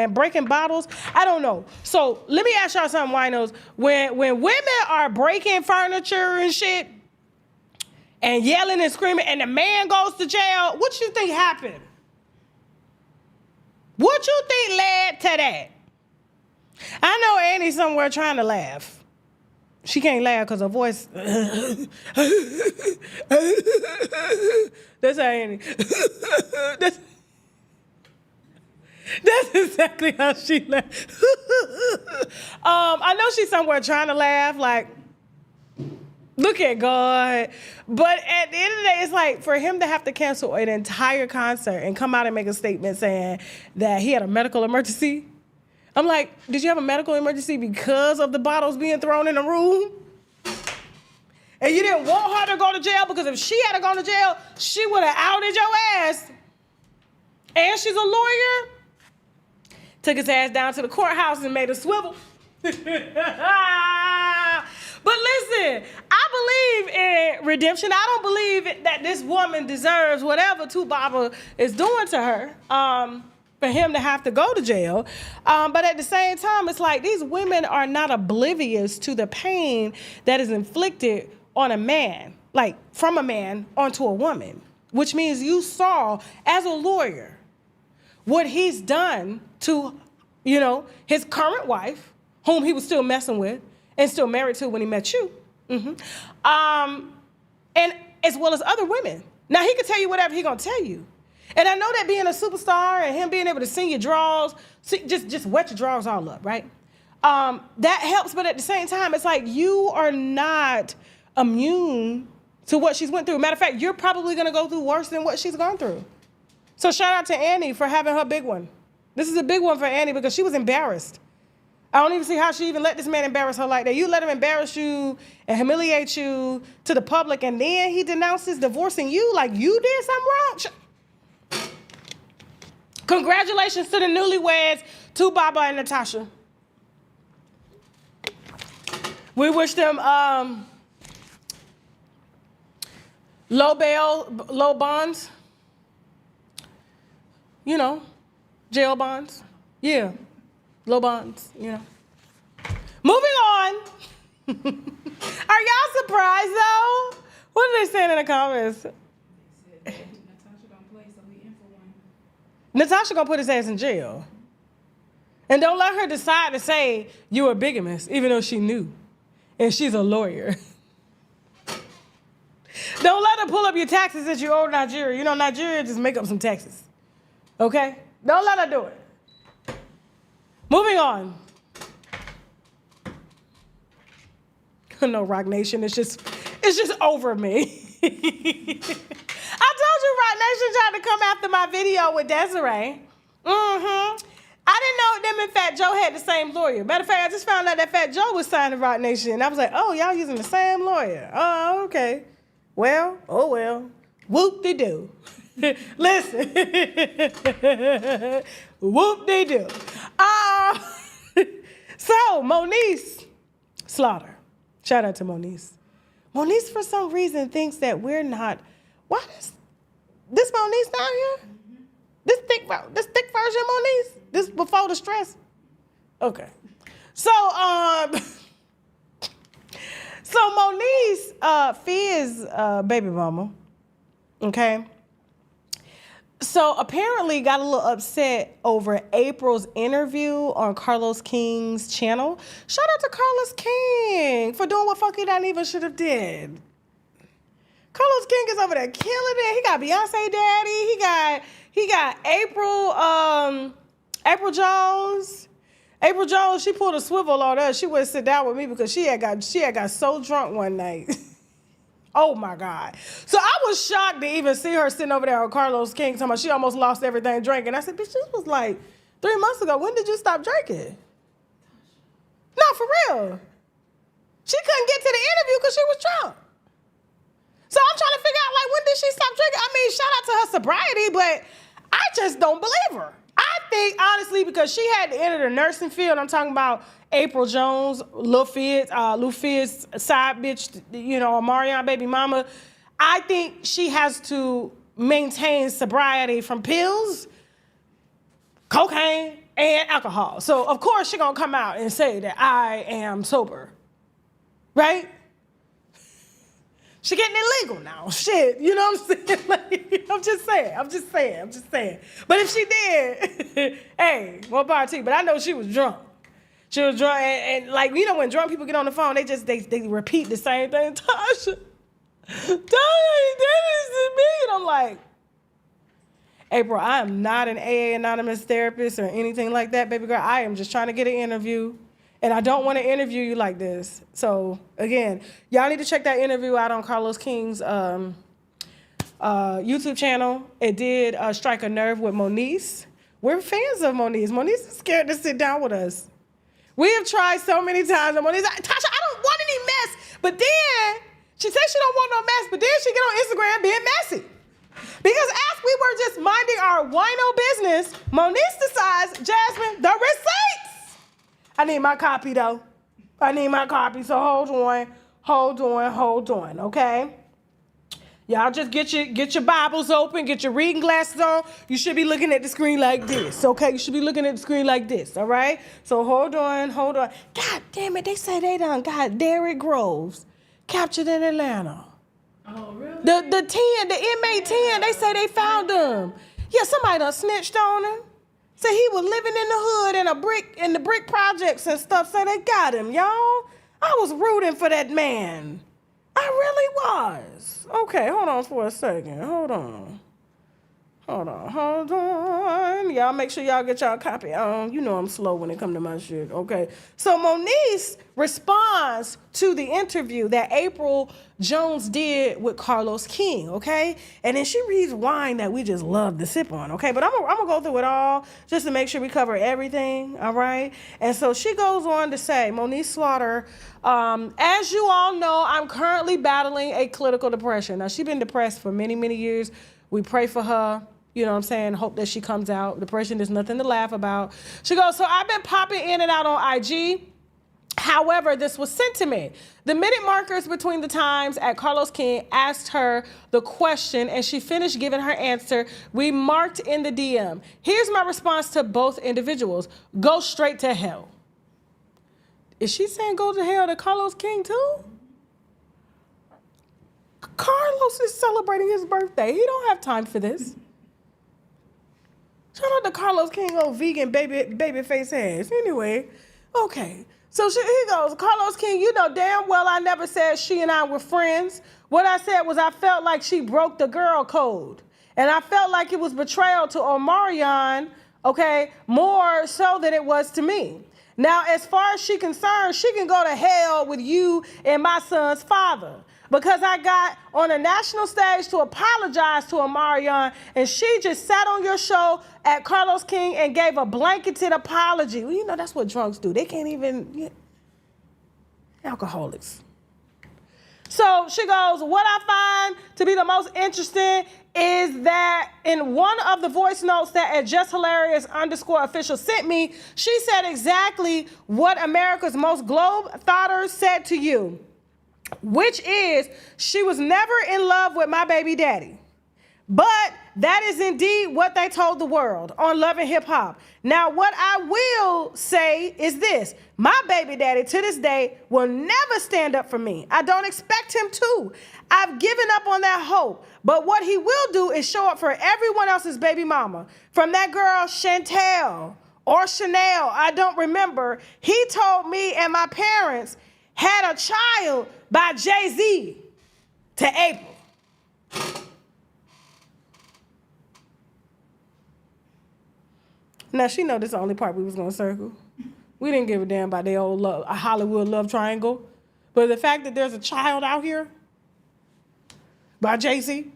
breaking bottles. I don't know. So let me ask y'all something, winos. When women are breaking furniture and shit and yelling and screaming and the man goes to jail, what you think happened? What you think led to that? I know Annie's somewhere trying to laugh. She can't laugh because her voice. That's how Annie. That's exactly how she laughed. I know she's somewhere trying to laugh, like, look at God. But at the end of the day, it's like for him to have to cancel an entire concert and come out and make a statement saying that he had a medical emergency. I'm like, did you have a medical emergency because of the bottles being thrown in the room? And you didn't want her to go to jail because if she had to go to jail, she would have outed your ass. And she's a lawyer. Took his ass down to the courthouse and made a swivel. But listen, I believe in redemption. I don't believe that this woman deserves whatever Baba is doing to her. For him to have to go to jail. But at the same time, it's like these women are not oblivious to the pain that is inflicted on a man, like from a man onto a woman, which means you saw as a lawyer what he's done to, you know, his current wife, whom he was still messing with and still married to when he met you. And as well as other women. Now, he can tell you whatever he's going to tell you. And I know that being a superstar and him being able to sing your draws, just wet your draws all up, right? That helps, but at the same time, it's like you are not immune to what she's went through. Matter of fact, you're probably going to go through worse than what she's gone through. So shout out to Annie for having her big one. This is a big one for Annie because she was embarrassed. I don't even see how she even let this man embarrass her like that. You let him embarrass you and humiliate you to the public, and then he denounces divorcing you like you did something wrong. Congratulations to the newlyweds, Baba and Natasha. We wish them low bail, low bonds. You know, jail bonds. Yeah, low bonds, you know. Moving on. Are y'all surprised, though? What are they saying in the comments? Natasha gonna put his ass in jail. And don't let her decide to say you a bigamist, even though she knew. And she's a lawyer. Don't let her pull up your taxes that you owe Nigeria. You know, Nigeria just make up some taxes. Okay? Don't let her do it. Moving on. No, Rock Nation, it's just over me. I told you Rock Nation tried to come after my video with Desiree. I didn't know them and Fat Joe had the same lawyer. Matter of fact, I just found out that Fat Joe was signed to Rock Nation. And I was like, oh, y'all using the same lawyer. Oh, okay. Well, oh well. Whoop-de-doo. Listen. Whoop-de-doo. So, Moniece Slaughter. Shout out to Moniece. Moniece, for some reason, thinks that we're not. Why is this Moniece down here? This thick version of Moniece? This before the stress? Okay. So, Moniece, Fizz baby mama, okay? So apparently got a little upset over April's interview on Carlos King's channel. Shout out to Carlos King for doing what Funky Dine even should have did. Carlos King is over there killing it. He got Beyonce daddy. He got April Jones. April Jones, she pulled a swivel on us. She wouldn't sit down with me because she had got so drunk one night. Oh my God. So I was shocked to even see her sitting over there on Carlos King talking about she almost lost everything drinking. I said, bitch, this was like 3 months ago. When did you stop drinking? No, for real. She couldn't get to the interview because she was drunk. So I'm trying to figure out, like, when did she stop drinking? I mean, shout out to her sobriety, but I just don't believe her. I think, honestly, because she had to enter the nursing field, I'm talking about April Jones, Lil Fizz side bitch, you know, Marion baby mama. I think she has to maintain sobriety from pills, cocaine, and alcohol. So, of course, she's going to come out and say that I am sober, right? She getting illegal now. Shit, you know what I'm saying? Like, I'm just saying. But if she did, hey, more power to you. But I know she was drunk. She was drunk, and like, you know, when drunk people get on the phone, they repeat the same thing. Tasha, you did this to me. And I'm like, April, I am not an AA anonymous therapist or anything like that, baby girl. I am just trying to get an interview. And I don't want to interview you like this. So, again, y'all need to check that interview out on Carlos King's YouTube channel. It did strike a nerve with Moniece. We're fans of Moniece. Moniece is scared to sit down with us. We have tried so many times. And Moniece, Tasha, I don't want any mess. But then, she says she don't want no mess, but then she get on Instagram being messy. Because as we were just minding our wino business, Moniece decides, Jasmine, the receipts. I need my copy, though. I need my copy, so hold on, okay? Y'all just get your Bibles open, get your reading glasses on. You should be looking at the screen like this, okay? You should be looking at the screen like this, all right? So hold on. God damn it, they say they done got Derrick Groves captured in Atlanta. Oh, really? The inmate 10, they say they found him. Yeah, somebody done snitched on him. Say he was living in the hood in the brick projects and stuff. So they got him, y'all. I was rooting for that man. I really was. Okay, hold on for a second. Hold on. Y'all make sure y'all get y'all copy. You know I'm slow when it come to my shit, okay? So Moniece responds to the interview that April Jones did with Carlos King, okay? And then she reads wine that we just love to sip on, okay? But I'm gonna go through it all just to make sure we cover everything, all right? And so she goes on to say, Moniece Slaughter, as you all know, I'm currently battling a clinical depression. Now, she's been depressed for many, many years. We pray for her. You know what I'm saying? Hope that she comes out. Depression is nothing to laugh about. She goes, so I've been popping in and out on IG. However, this was sent to me. The minute markers between the times at Carlos King asked her the question and she finished giving her answer, we marked in the DM. Here's my response to both individuals. Go straight to hell. Is she saying go to hell to Carlos King too? Carlos is celebrating his birthday. He don't have time for this. Shout out to Carlos King, old vegan baby face ass. Anyway, okay. So he goes, Carlos King, you know damn well I never said she and I were friends. What I said was I felt like she broke the girl code. And I felt like it was betrayal to Omarion, okay, more so than it was to me. Now, as far as she concerned, she can go to hell with you and my son's father. Because I got on a national stage to apologize to Omarion, and she just sat on your show at Carlos King and gave a blanketed apology. Well, you know, that's what drunks do. They can't even, alcoholics. So she goes, what I find to be the most interesting is that in one of the voice notes that at @JustHilarious_official sent me, she said exactly what America's most globetrotters said to you, which is she was never in love with my baby daddy. But that is indeed what they told the world on Love and Hip Hop. Now, what I will say is this. My baby daddy to this day will never stand up for me. I don't expect him to. I've given up on that hope. But what he will do is show up for everyone else's baby mama. From that girl, Chantel or Chanel, I don't remember. He told me and my parents had a child by Jay-Z to April. Now, she know this is the only part we was going to circle. We didn't give a damn about their old Hollywood love triangle. But the fact that there's a child out here by Jay-Z. And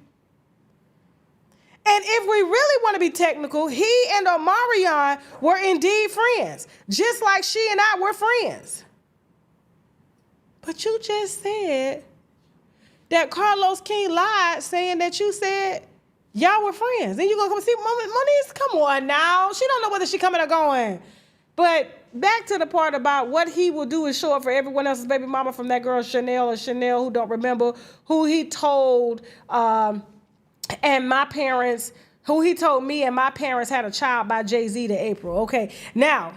if we really want to be technical, he and Omarion were indeed friends, just like she and I were friends. But you just said that Carlos King lied, saying that you said y'all were friends. Then you gonna come see Moniece? Come on now. She don't know whether she coming or going. But back to the part about what he will do is show up for everyone else's baby mama, from that girl Chanel who don't remember, who he told and my parents, who he told me and my parents had a child by Jay-Z to April. Okay, now,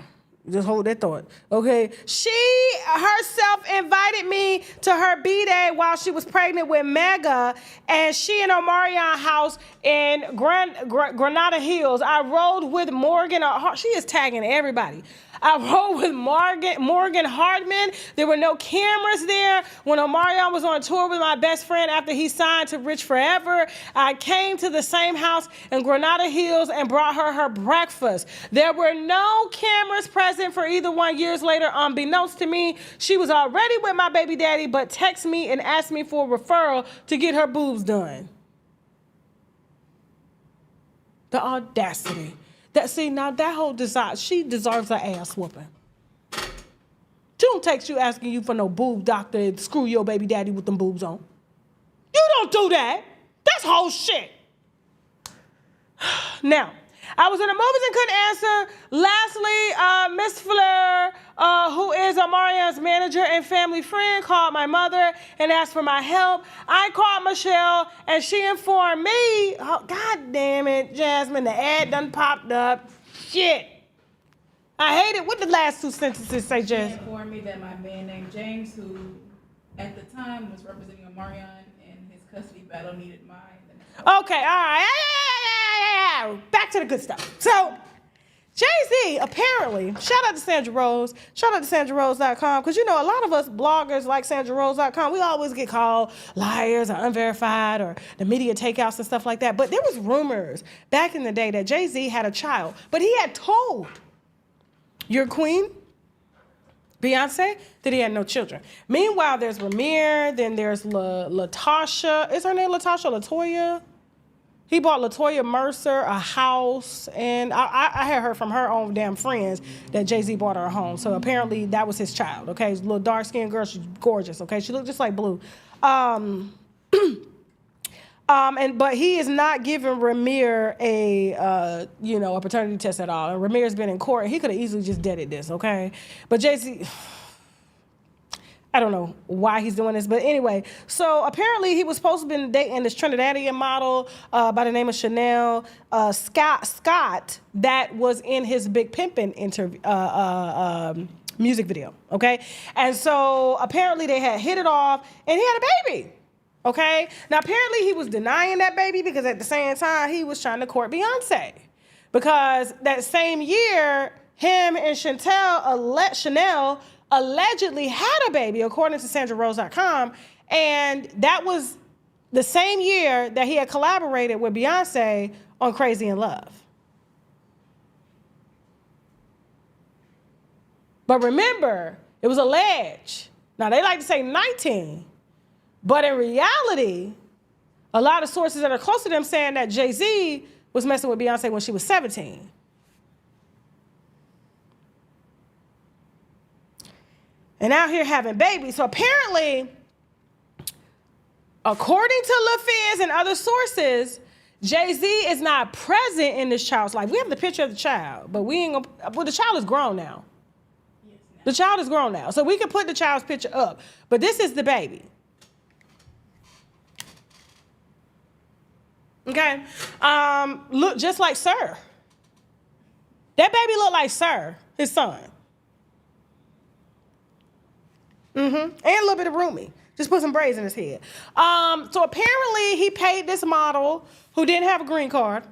just hold that thought, okay? She herself invited me to her B-Day while she was pregnant with Mega, and she and Omarion house in Granada Hills. I rode with Morgan. She is tagging everybody. I rode with Morgan Hardman. There were no cameras there. When Omarion was on tour with my best friend after he signed to Rich Forever, I came to the same house in Granada Hills and brought her breakfast. There were no cameras present for either one. Years later, unbeknownst to me, she was already with my baby daddy, but texted me and asked me for a referral to get her boobs done. The audacity. That whole desire, she deserves an ass whooping. She don't text you asking you for no boob doctor and screw your baby daddy with them boobs on. You don't do that. That's whole shit. Now, I was in the movies and couldn't answer. Lastly, Miss Fleur, who is Omarion's manager and family friend, called my mother and asked for my help. I called Michelle and she informed me, oh, God damn it, Jasmine, the ad done popped up. Shit. I hate it. What the last two sentences say, Jess? She informed me that my man named James, who at the time was representing Omarion in his custody battle, needed mine. Okay, all right. Back to the good stuff. So, Jay-Z, apparently, shout out to Sandra Rose, shout out to SandraRose.com, because you know, a lot of us bloggers like SandraRose.com, we always get called liars or unverified or the media takeouts and stuff like that. But there was rumors back in the day that Jay-Z had a child, but he had told your queen, Beyonce, that he had no children. Meanwhile, there's Ramir, then there's Latasha. Is her name Latasha? Latoya? He bought Latoya Mercer a house, and I had heard from her own damn friends that Jay-Z bought her a home. So apparently that was his child, okay? She's a little dark-skinned girl. She's gorgeous, okay? She looked just like Blue. But he is not giving Ramir a paternity test at all. And Ramir's been in court. He could have easily just deaded this, okay? But Jay-Z, I don't know why he's doing this, but anyway. So apparently he was supposed to have been dating this Trinidadian model by the name of Chanel Scott that was in his Big Pimpin' music video, okay? And so apparently they had hit it off, and he had a baby. Okay? Now, apparently he was denying that baby because at the same time, he was trying to court Beyonce. because that same year, him and Chanel allegedly had a baby, according to SandraRose.com, and that was the same year that he had collaborated with Beyonce on Crazy in Love. But remember, it was alleged. Now, they like to say 19, but in reality, a lot of sources that are close to them saying that Jay-Z was messing with Beyonce when she was 17. And out here having babies. So apparently, according to LaFizz and other sources, Jay-Z is not present in this child's life. We have the picture of the child, but we ain't gonna, well, the child is grown now. The child is grown now. So we can put the child's picture up. But this is the baby. Okay? Look just like Sir. That baby looked like Sir, his son. And a little bit of Rumi. Just put some braids in his head. So apparently he paid this model who didn't have a green card.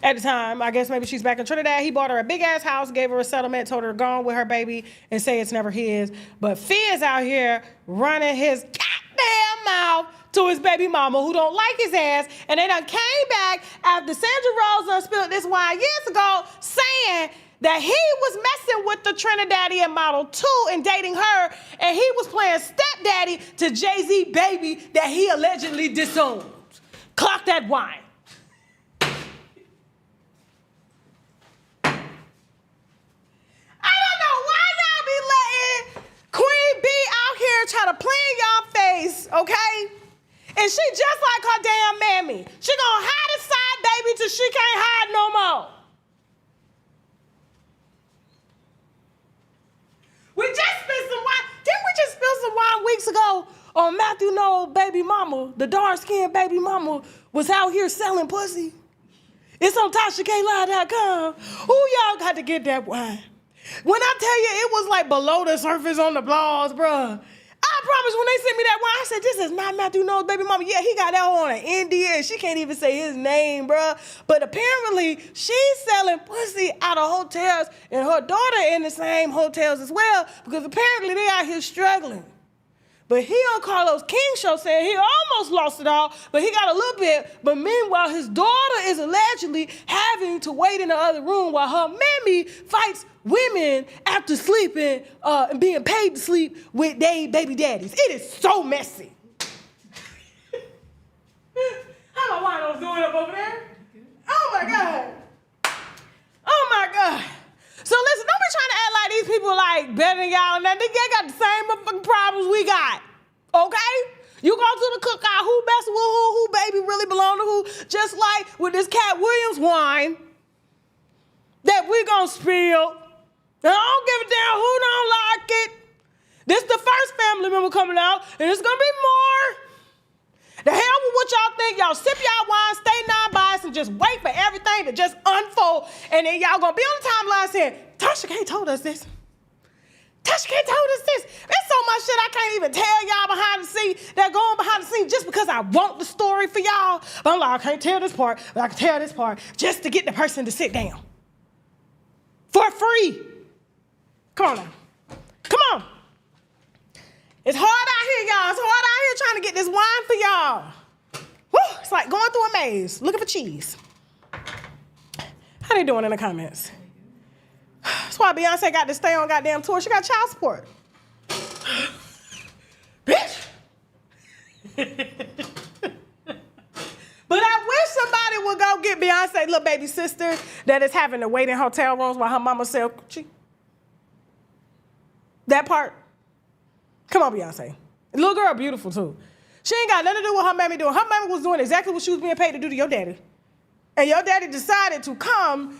At the time, I guess maybe she's back in Trinidad. He bought her a big ass house, gave her a settlement, told her to go on with her baby and say it's never his. But Fizz out here running his goddamn mouth to his baby mama who don't like his ass. And they done came back after Sandra Rose done spilled this wine years ago saying that he was messing with the Trinidadian model too and dating her. And he was playing stepdaddy to Jay-Z baby that he allegedly disowned. Clock that wine. Try to play in y'all face, okay? And she just like her damn mammy. She gonna hide inside baby till she can't hide no more. We just spilled some wine. Didn't we just spill some wine weeks ago on Matthew Noel baby mama? The dark-skinned baby mama was out here selling pussy. It's on TashaKLive.com. Who y'all got to get that wine? When I tell you it was like below the surface on the blogs, bruh. I promise when they sent me that wine, I said, this is not Matthew Noel's baby mama. Yeah, he got that on an Indian. She can't even say his name, bruh. But apparently, she's selling pussy out of hotels and her daughter in the same hotels as well because apparently they out here struggling. But he on Carlos King show saying he almost lost it all, but he got a little bit. But meanwhile, his daughter is allegedly having to wait in the other room while her mammy fights women after sleeping and being paid to sleep with their baby daddies. It is so messy. How my wine doing up over there? Oh my God. Oh my God. So listen, don't be trying to act like these people like better than y'all and that. They got the same motherfucking problems we got. Okay? You go to the cookout, who messing with who baby really belong to who, just like with this Cat Williams wine that we gonna spill. And I don't give a damn who don't like it. This the first family member coming out, and it's gonna be more. The hell with what y'all think. Y'all sip y'all wine, stay non-biased, and just wait for everything to just unfold. And then y'all gonna be on the timeline saying, Tasha K told us this. Tasha K told us this. There's so much shit I can't even tell y'all behind the scenes that go on behind the scenes just because I want the story for y'all. But I'm like, I can't tell this part, but I can tell this part just to get the person to sit down. For free. Come on now. Come on. It's hard out here, y'all. It's hard out here trying to get this wine for y'all. Woo, it's like going through a maze, looking for cheese. How they doing in the comments? That's why Beyonce got to stay on goddamn tour. She got child support. Bitch. But I wish somebody would go get Beyonce's little baby sister that is having to wait in hotel rooms while her mama sell coochie. That part. Come on, Beyonce. The little girl beautiful, too. She ain't got nothing to do with her mammy doing. Her mammy was doing exactly what she was being paid to do to your daddy. And your daddy decided to come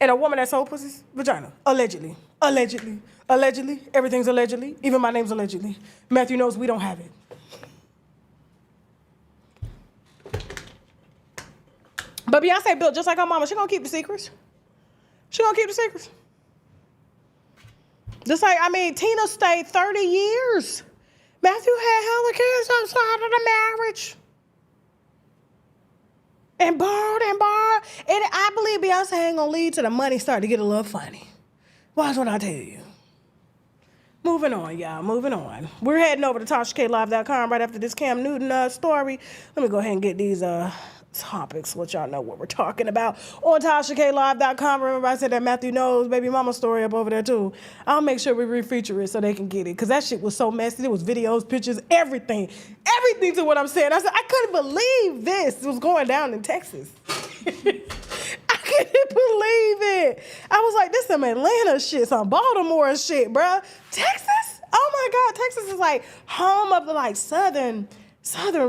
in a woman that sold pussy's vagina. Allegedly. Allegedly. Allegedly. Everything's allegedly. Even my name's allegedly. Matthew knows we don't have it. But Beyonce built just like her mama. She gonna keep the secrets. She gonna keep the secrets. Just like, Tina stayed 30 years. Matthew had hella kids outside of the marriage. and borrowed and borrowed. And I believe Beyonce ain't gonna lead to the money start to get a little funny. Watch what I tell you. Moving on, y'all. Moving on. We're heading over to TashaKLive.com right after this Cam Newton story. Let me go ahead and get these topics, let y'all know what we're talking about. On TashaKLive.com. Remember I said that Matthew Knows baby mama story up over there too. I'll make sure we refeature it so they can get it. Because that shit was so messy. There was videos, pictures, everything. Everything to what I'm saying. I said, I couldn't believe this was going down in Texas. I couldn't believe it. I was like, this some Atlanta shit, some Baltimore shit, bruh. Texas? Oh my God, Texas is like home of the like southern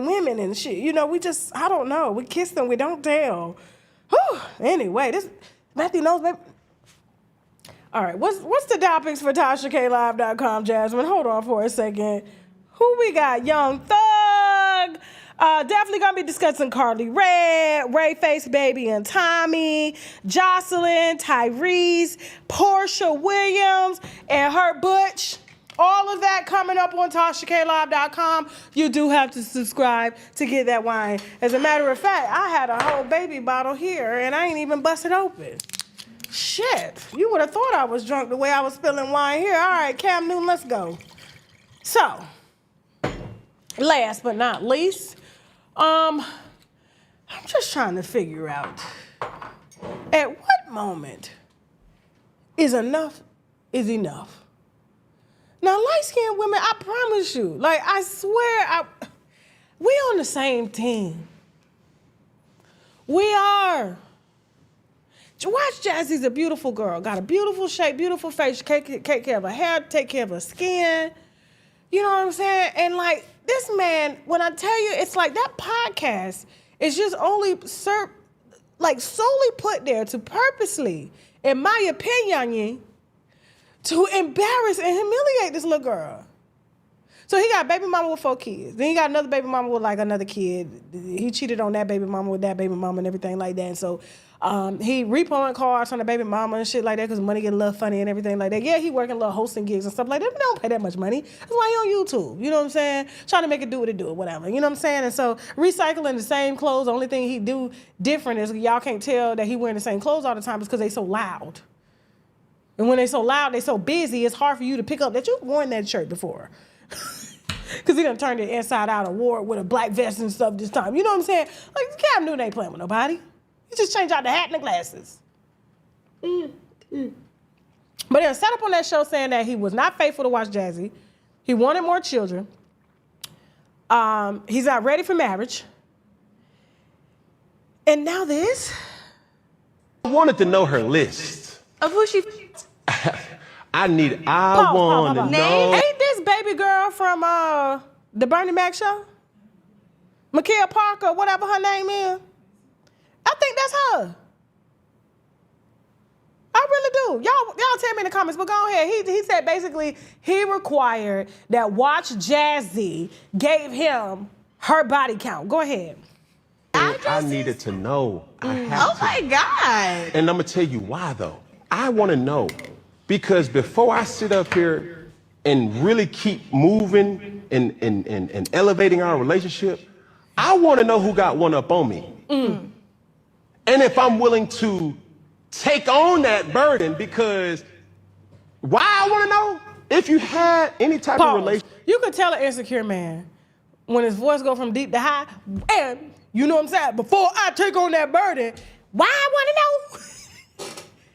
women and shit. You know, we just, I don't know. We kiss them, we don't tell. Whew. Anyway, this Matthew Knows, baby. All right, what's the topics for TashaKLive.com, Jasmine? Hold on for a second. Who we got? Young Thug. Definitely gonna be discussing Carly Rae, Ray Face Baby and Tommy, Jocelyn, Tyrese, Portia Williams, and her Butch. All of that coming up on TashaKLive.com. You do have to subscribe to get that wine. As a matter of fact, I had a whole baby bottle here and I ain't even busted open. Shit, you would have thought I was drunk the way I was spilling wine here. All right, Cam Newton, let's go. So, last but not least, I'm just trying to figure out at what moment is enough is enough. Now, light-skinned women, I promise you, like, I swear, we on the same team. We are. Watch Jazzy's a beautiful girl. Got a beautiful shape, beautiful face. Take care of her hair, take care of her skin. You know what I'm saying? And, like, this man, when I tell you, it's like that podcast is just only solely put there to purposely, in my opinion, to embarrass and humiliate this little girl. So he got a baby mama with 4 kids. Then he got another baby mama with like another kid. He cheated on that baby mama with that baby mama and everything like that. And so he repoing cars on the baby mama and shit like that because money get a little funny and everything like that. Yeah, he working little hosting gigs and stuff like that. They don't pay that much money. That's why he on YouTube. You know what I'm saying? Trying to make it do what it do, whatever. You know what I'm saying? And so recycling the same clothes, the only thing he do different is y'all can't tell that he wearing the same clothes all the time is because they so loud. And when they so loud, they so busy, it's hard for you to pick up that you've worn that shirt before. Because he done turned it inside out and wore it with a black vest and stuff this time. You know what I'm saying? Like, Cam Newton ain't playing with nobody. He just changed out the hat and the glasses. But then set up on that show saying that he was not faithful to watch Jazzy. He wanted more children. He's not ready for marriage. And now this. I wanted to know her list. Of who she... I want to know. Ain't this baby girl from the Bernie Mac show? Micaiah Parker, whatever her name is. I think that's her. I really do. Y'all tell me in the comments, but go ahead. He said basically he required that Watch Jazzy gave him her body count. Go ahead. I needed to know. I have Oh my God. And I'm going to tell you why, though. I want to know. Because before I sit up here and really keep moving and elevating our relationship, I want to know who got one up on me. And if I'm willing to take on that burden, because why I want to know? If you had any type of relationship. You could tell an insecure man when his voice go from deep to high, and you know what I'm saying, before I take on that burden, why I want to know?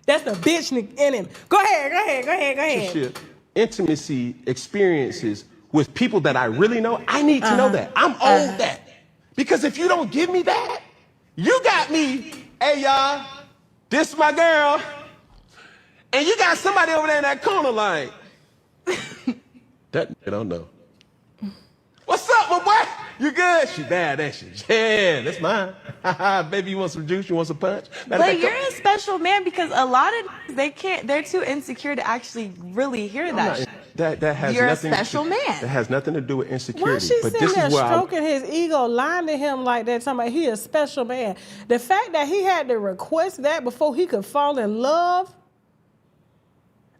That's the bitch in him. Go ahead. Intimacy experiences with people that I really know, I need to know that. I'm owed that. Because if you don't give me that, you got me, hey y'all, this my girl, and you got somebody over there in that corner like, that I don't know. What's up, my boy? You good? She bad, ain't she? Yeah, that's mine. Baby, you want some juice? You want some punch? But you're a special man because a lot of they're too insecure to actually really hear that. That has you're nothing. A special man. That has nothing to do with insecurity. Why she but sitting this there is where stroking his ego, lying to him like that, talking about he a special man. The fact that he had to request that before he could fall in love,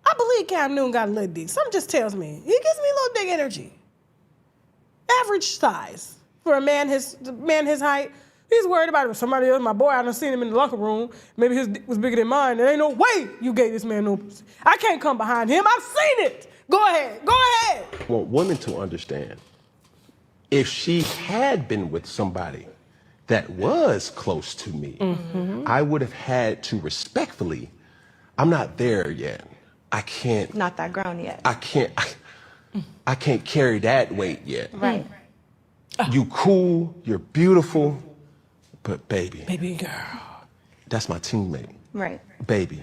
I believe Cam Newton got a little dick. Something just tells me he gives me a little dick energy. Average size for a man his height. He's worried about it. Somebody else, my boy, I done seen him in the locker room. Maybe his dick was bigger than mine. There ain't no way you gave this man no pussy. I can't come behind him. I've seen it. Go ahead. Go ahead. I want women to understand, if she had been with somebody that was close to me, I would have had to respectfully, I'm not there yet. I can't. Not that grown yet. I can't carry that weight yet. Right. You cool, you're beautiful, but baby. Baby girl. That's my teammate. Right. Baby.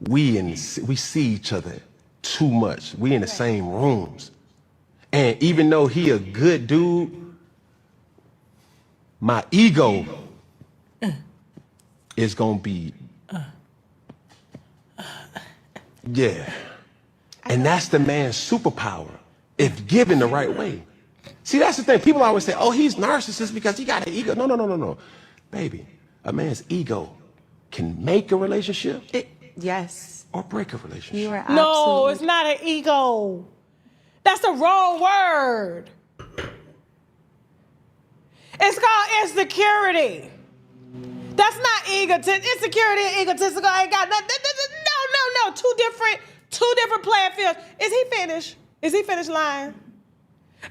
We see each other too much. We in the same rooms. And even though he a good dude, my ego is gonna be, yeah. And that's the man's superpower, if given the right way. See, that's the thing. People always say, oh, he's narcissist because he got an ego. No. Baby, a man's ego can make a relationship Yes. or break a relationship. You are No, absolutely. it's not an ego. That's the wrong word. It's called insecurity. That's not egotism. Insecurity and egotistical ain't got nothing. No. Two different playing fields. Is he finished? Is he finished lying?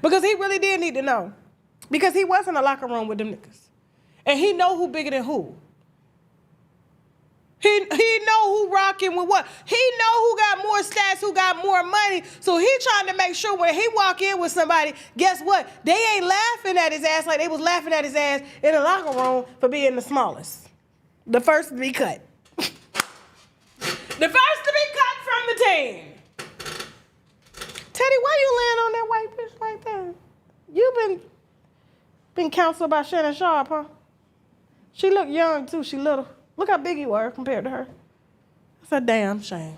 Because he really did need to know. Because he was in the locker room with them niggas. And he know who bigger than who. He know who rocking with what. He know who got more stats, who got more money. So he trying to make sure when he walk in with somebody, guess what? They ain't laughing at his ass like they was laughing at his ass in the locker room for being the smallest. The first to be cut. The first to be cut from the team. Teddy, why you laying on that white bitch like that? You been counseled by Shannon Sharp, huh? She look young too, she little. Look how big you are compared to her. It's a damn shame.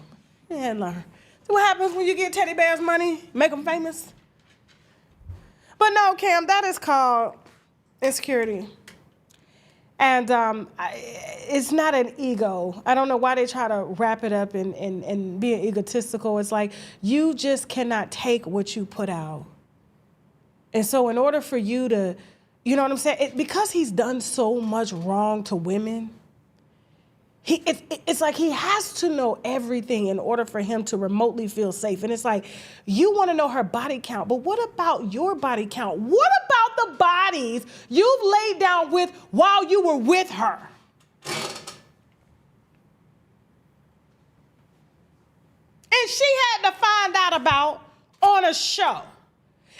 You had to learn. So what happens when you get teddy bears money? Make them famous? But no, Cam, that is called insecurity. And it's not an ego. I don't know why they try to wrap it up in being egotistical. It's like you just cannot take what you put out. And so in order for you to, you know what I'm saying? Because he's done so much wrong to women, it's like he has to know everything in order for him to remotely feel safe. And it's like, you want to know her body count, but what about your body count? What about the bodies you've laid down with while you were with her? And she had to find out about on a show.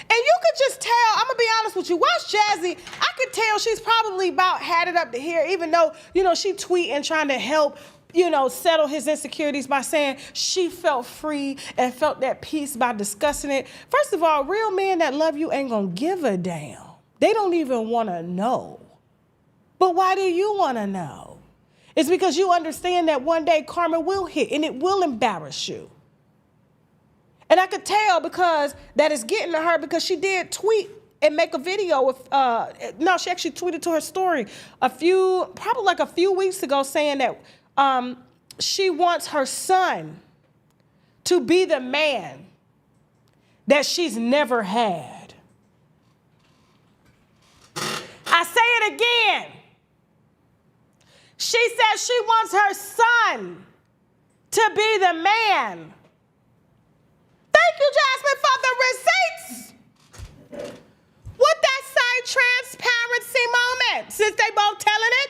And you could just tell, I'm gonna be honest with you, watch Jazzy, I could tell she's probably about had it up to here, even though, she tweeting trying to help, settle his insecurities by saying she felt free and felt that peace by discussing it. First of all, real men that love you ain't gonna give a damn. They don't even wanna know. But why do you wanna know? It's because you understand that one day karma will hit and it will embarrass you. And I could tell because that is getting to her because she did tweet and make a video with, she actually tweeted to her story probably like a few weeks ago saying that she wants her son to be the man that she's never had. I say it again. She says she wants her son to be the man. Thank you, Jasmine, for the receipts. What that say, transparency moment, since they both telling it?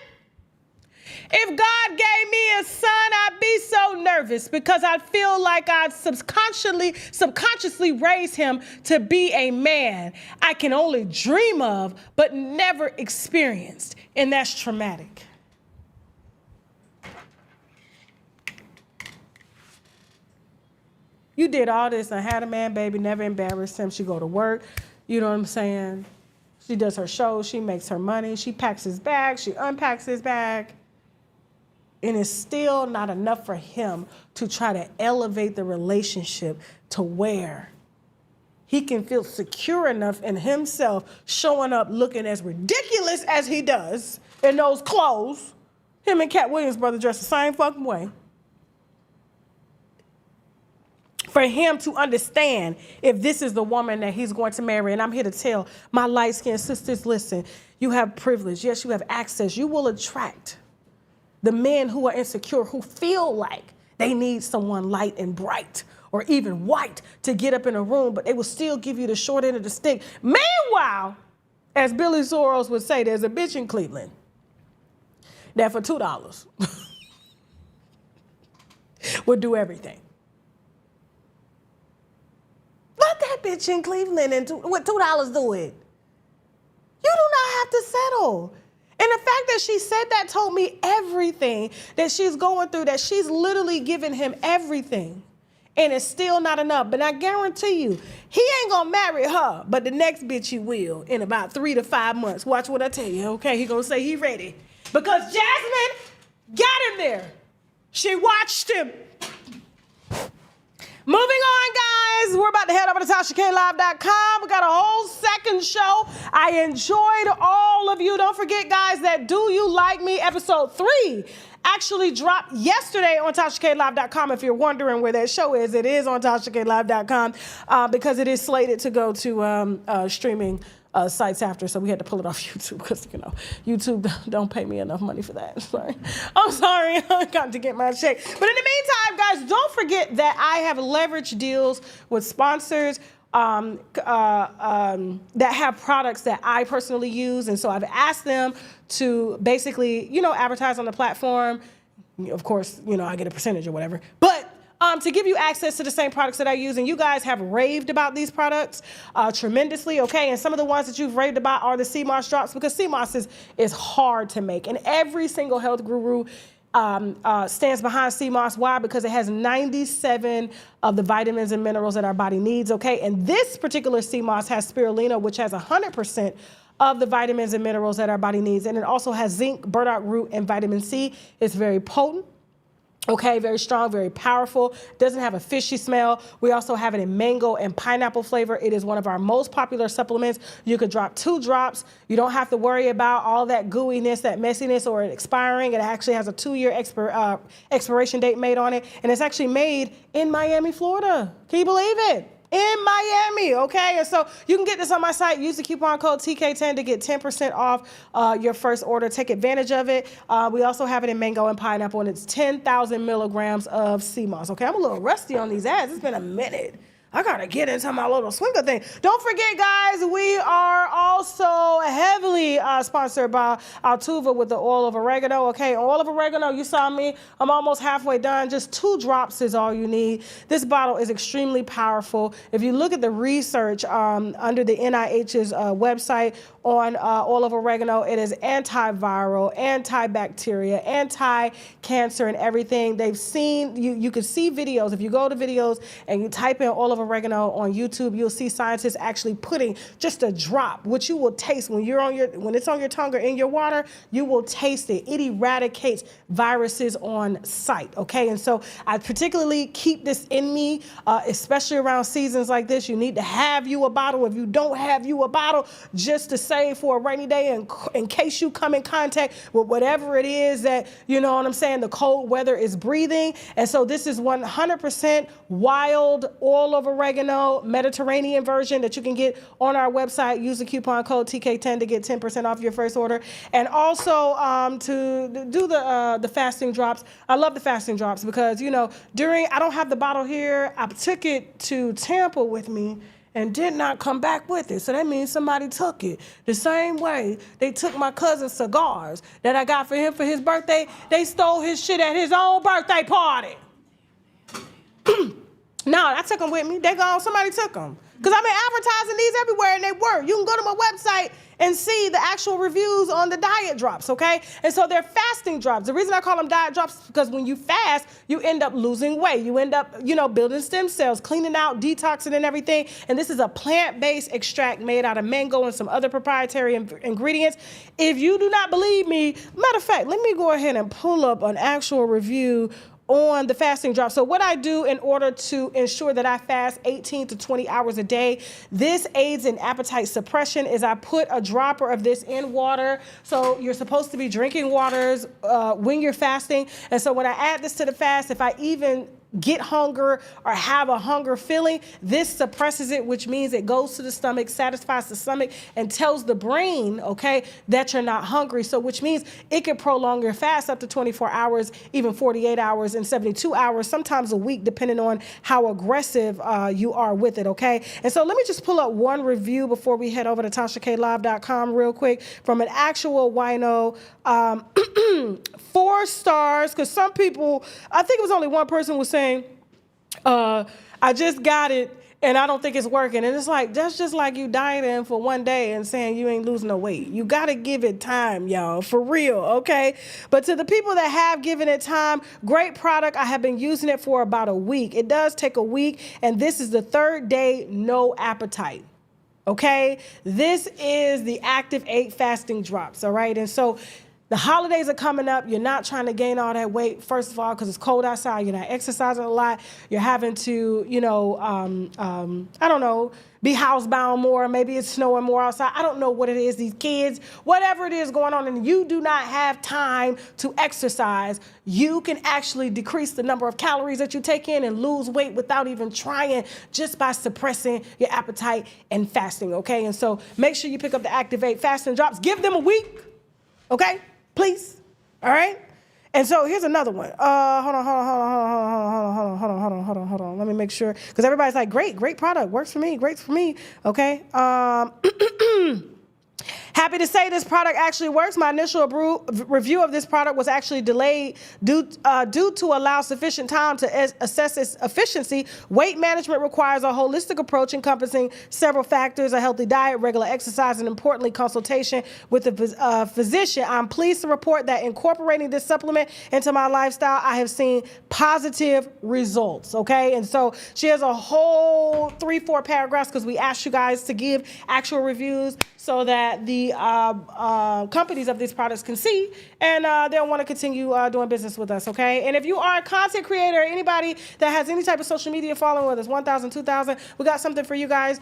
If God gave me a son, I'd be so nervous because I feel like I'd subconsciously raise him to be a man I can only dream of but never experienced, and that's traumatic. You did all this and had a man, baby, never embarrassed him. She go to work, you know what I'm saying? She does her shows, she makes her money, she packs his bag, she unpacks his bag. And it's still not enough for him to try to elevate the relationship to where he can feel secure enough in himself showing up looking as ridiculous as he does in those clothes. Him and Cat Williams' brother dressed the same fucking way. For him to understand if this is the woman that he's going to marry. And I'm here to tell my light-skinned sisters, listen, you have privilege. Yes, you have access. You will attract the men who are insecure, who feel like they need someone light and bright or even white to get up in a room, but they will still give you the short end of the stick. Meanwhile, as Billy Soros would say, there's a bitch in Cleveland that for $2 would do everything. Let that bitch in Cleveland and with $2 do it. You do not have to settle. And the fact that she said that told me everything that she's going through, that she's literally giving him everything. And it's still not enough. But I guarantee you, he ain't gonna marry her, but the next bitch he will in about 3 to 5 months. Watch what I tell you, okay? He gonna say he ready. Because Jasmine got him there. She watched him. Moving on, guys. We're about to head over to TashaKLive.com. We got a whole second show. I enjoyed all of you. Don't forget, guys, that Do You Like Me episode 3 actually dropped yesterday on TashaKLive.com. If you're wondering where that show is, it is on TashaKLive.com because it is slated to go to streaming sites after, so we had to pull it off YouTube because, you know, YouTube don't pay me enough money for that. Sorry. I'm sorry. I got to get my check. But in the meantime, guys, don't forget that I have leverage deals with sponsors that have products that I personally use. And so I've asked them to basically, you know, advertise on the platform. Of course, you know, I get a percentage or whatever. But to give you access to the same products that I use, and you guys have raved about these products tremendously, okay? And some of the ones that you've raved about are the sea moss drops, because sea moss is hard to make. And every single health guru stands behind sea moss. Why? Because it has 97 of the vitamins and minerals that our body needs, okay? And this particular sea moss has spirulina, which has 100% of the vitamins and minerals that our body needs. And it also has zinc, burdock root, and vitamin C. It's very potent. Okay, very strong, very powerful. Doesn't have a fishy smell. We also have it in mango and pineapple flavor. It is one of our most popular supplements. You could drop 2 drops. You don't have to worry about all that gooiness, that messiness, or it expiring. It actually has a 2-year expiration date made on it. And it's actually made in Miami, Florida. Can you believe it? In Miami, okay? And so you can get this on my site. Use the coupon code TK10 to get 10% off your first order. Take advantage of it. We also have it in mango and pineapple, and it's 10,000 milligrams of sea moss, okay? I'm a little rusty on these ads. It's been a minute. I gotta get into my little swinger thing. Don't forget, guys, we are also heavily sponsored by Altuva with the oil of oregano. Okay, oil of oregano, you saw me. I'm almost halfway done. Just 2 drops is all you need. This bottle is extremely powerful. If you look at the research under the NIH's website on oil of oregano, it is antiviral, antibacterial, anti-cancer, and everything. They've seen, you can see videos. If you go to videos and you type in oil of oregano on YouTube, you'll see scientists actually putting just a drop, which you will taste when it's on your tongue or in your water. You will taste it. It eradicates viruses on sight. Okay, and so I particularly keep this in me, especially around seasons like this. You need to have you a bottle. If you don't have you a bottle, just to save for a rainy day, and in case you come in contact with whatever it is that, you know what I'm saying, the cold weather is breathing. And so this is 100% wild oil of oregano, Mediterranean version that you can get on our website. Use the coupon code TK10 to get 10% off your first order. And also to do the fasting drops. I love the fasting drops because, you know, I don't have the bottle here. I took it to Tampa with me and did not come back with it. So that means somebody took it. The same way they took my cousin's cigars that I got for him for his birthday. They stole his shit at his own birthday party. No, I took them with me. They gone. Somebody took them. Because I've been advertising these everywhere, and they work. You can go to my website and see the actual reviews on the diet drops, okay? And so they're fasting drops. The reason I call them diet drops is because when you fast, you end up losing weight. You end up, you know, building stem cells, cleaning out, detoxing and everything. And this is a plant-based extract made out of mango and some other proprietary ingredients. If you do not believe me, matter of fact, let me go ahead and pull up an actual review on the fasting drop. So what I do in order to ensure that I fast 18 to 20 hours a day, this aids in appetite suppression, is I put a dropper of this in water. So you're supposed to be drinking waters when you're fasting. And so when I add this to the fast, if I even get hunger or have a hunger feeling, this suppresses it, which means it goes to the stomach, satisfies the stomach, and tells the brain, okay, that you're not hungry. So which means it can prolong your fast up to 24 hours, even 48 hours and 72 hours, sometimes a week, depending on how aggressive you are with it, okay? And so let me just pull up one review before we head over to TashaKLive.com real quick from an actual wino. 4 stars, because some people, I think it was only one person was saying, I just got it and I don't think it's working. And it's like, that's just like you dieting for one day and saying you ain't losing no weight. You got to give it time, y'all, for real, okay? But to the people that have given it time, great product. I have been using it for about a week. It does take a week, and this is the 3rd day, no appetite. Okay, this is the Active 8 fasting drops, all right? And so the holidays are coming up. You're not trying to gain all that weight, first of all, because it's cold outside. You're not exercising a lot. You're having to, I don't know, be housebound more. Maybe it's snowing more outside. I don't know what it is. These kids, whatever it is going on, and you do not have time to exercise, you can actually decrease the number of calories that you take in and lose weight without even trying, just by suppressing your appetite and fasting, okay? And so make sure you pick up the Active 8 fasting drops. Give them a week, okay? Please, all right? And so here's another one. Hold on. Let me make sure, because everybody's like, great product, works for me, great for me, okay? Happy to say this product actually works. My initial review of this product was actually delayed due to allow sufficient time to assess its efficiency. Weight management requires a holistic approach encompassing several factors: a healthy diet, regular exercise, and importantly, consultation with a physician. I'm pleased to report that incorporating this supplement into my lifestyle, I have seen positive results, okay? And so she has a whole 3-4 paragraphs, because we asked you guys to give actual reviews so that the companies of these products can see, and they'll want to continue doing business with us, okay? And if you are a content creator, anybody that has any type of social media following, whether it's 1,000, 2,000, we got something for you guys,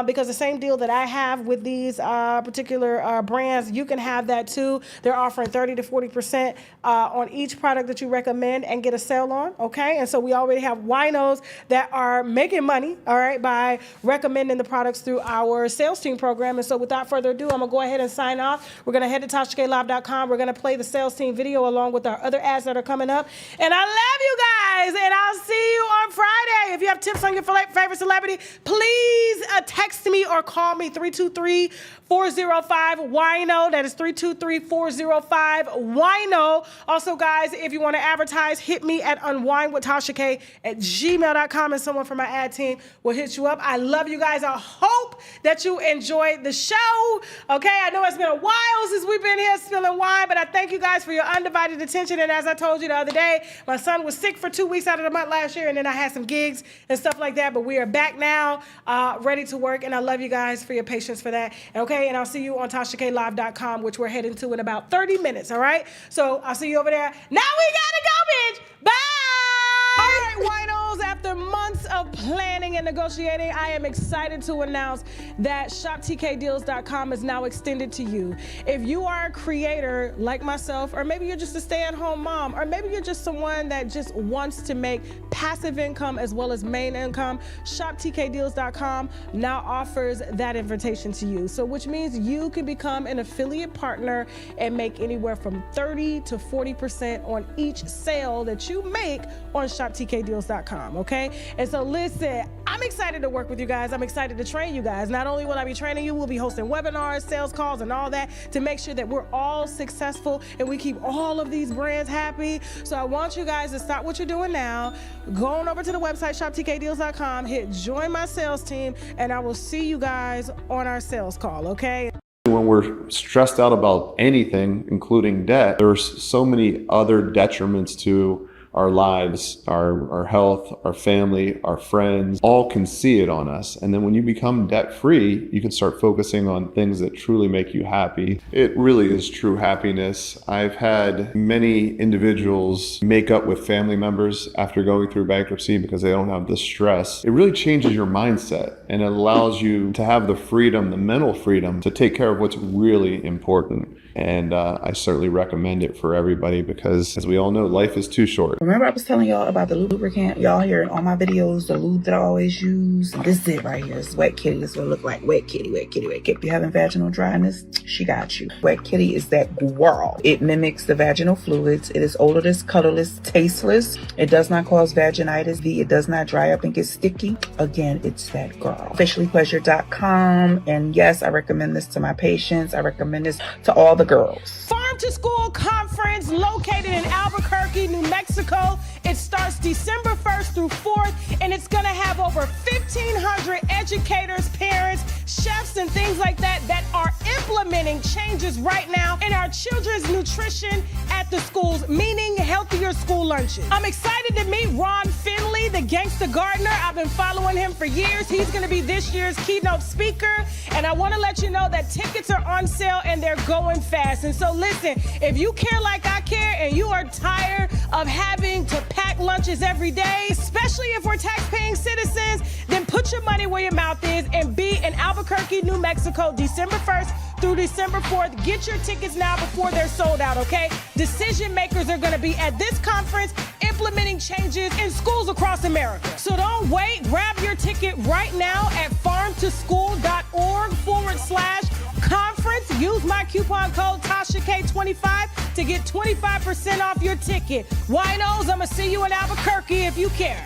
because the same deal that I have with these particular brands, you can have that too. They're offering 30 to 40% on each product that you recommend and get a sale on, okay? And so we already have winos that are making money, all right, by recommending the products through our sales team program. And so without further ado, I'm gonna go ahead and sign off. We're gonna head to TashaKLive.com. We're gonna play the sales team video along with our other ads that are coming up. And I love you guys, and I'll see you on Friday. If you have tips on your favorite celebrity, please text me or call me 323-405-WINO. That is 323-405-WINO. Also, guys, if you want to advertise, hit me at unWineWithTashaK at gmail.com, and someone from my ad team will hit you up. I love you guys. I hope that you enjoyed the show. Okay, I know it's been a while since we've been here spilling wine, but I thank you guys for your undivided attention. And as I told you the other day, my son was sick for 2 weeks out of the month last year, and then I had some gigs and stuff like that, but we are back now, ready to work, and I love you guys for your patience for that. Okay, and I'll see you on TashaKLive.com, which we're heading to in about 30 minutes, all right? So I'll see you over there. Now we gotta go, bitch! Bye! All right, winos, after months of planning and negotiating, I am excited to announce that ShopTKDeals.com is now extended to you. If you are a creator like myself, or maybe you're just a stay-at-home mom, or maybe you're just someone that just wants to make passive income as well as main income, ShopTKDeals.com now offers that invitation to you. So which means you can become an affiliate partner and make anywhere from 30 to 40% on each sale that you make on ShopTKDeals.com, okay? And so listen, I'm excited to work with you guys. I'm excited to train you guys. Not only will I be training you, we'll be hosting webinars, sales calls, and all that to make sure that we're all successful and we keep all of these brands happy. So I want you guys to stop what you're doing now, go on over to the website, ShopTKDeals.com, hit join my sales team, and I will see you guys on our sales call, okay? When we're stressed out about anything, including debt, there's so many other detriments to our lives, our health, our family, our friends, all can see it on us. And then when you become debt-free, you can start focusing on things that truly make you happy. It really is true happiness. I've had many individuals make up with family members after going through bankruptcy because they don't have the stress. It really changes your mindset, and it allows you to have the freedom, the mental freedom, to take care of what's really important. And I certainly recommend it for everybody because, as we all know, life is too short. Remember I was telling y'all about the lubricant? Y'all hear in all my videos, the lube that I always use. This is it right here. It's Wet Kitty. It's gonna look like Wet Kitty, Wet Kitty, Wet Kitty. If you're having vaginal dryness, she got you. Wet Kitty is that girl. It mimics the vaginal fluids. It is odorless, colorless, tasteless. It does not cause vaginitis. It does not dry up and get sticky. Again, it's that girl. Officiallypleasure.com. And yes, I recommend this to my patients. I recommend this to all the girls. Farm to School Conference located in Albuquerque, New Mexico. It starts December 1st through 4th, and it's gonna have over 1,500 educators, parents, chefs, and things like that that are implementing changes right now in our children's nutrition at the schools, meaning healthier school lunches. I'm excited to meet Ron Finley, the gangster gardener. I've been following him for years. He's gonna be this year's keynote speaker, and I wanna let you know that tickets are on sale and they're going fast. And so listen, if you care like I care and you are tired of having to pack lunches every day, especially if we're tax-paying citizens, then put your money where your mouth is and be in Albuquerque, New Mexico, December 1st through December 4th. Get your tickets now before they're sold out, okay? Decision makers are gonna be at this conference implementing changes in schools across America. So don't wait, grab your ticket right now at farmtoschool.org/conference. Use my coupon code TashaK25 to get 25% off your ticket. Winos, I'ma see you in Albuquerque if you care.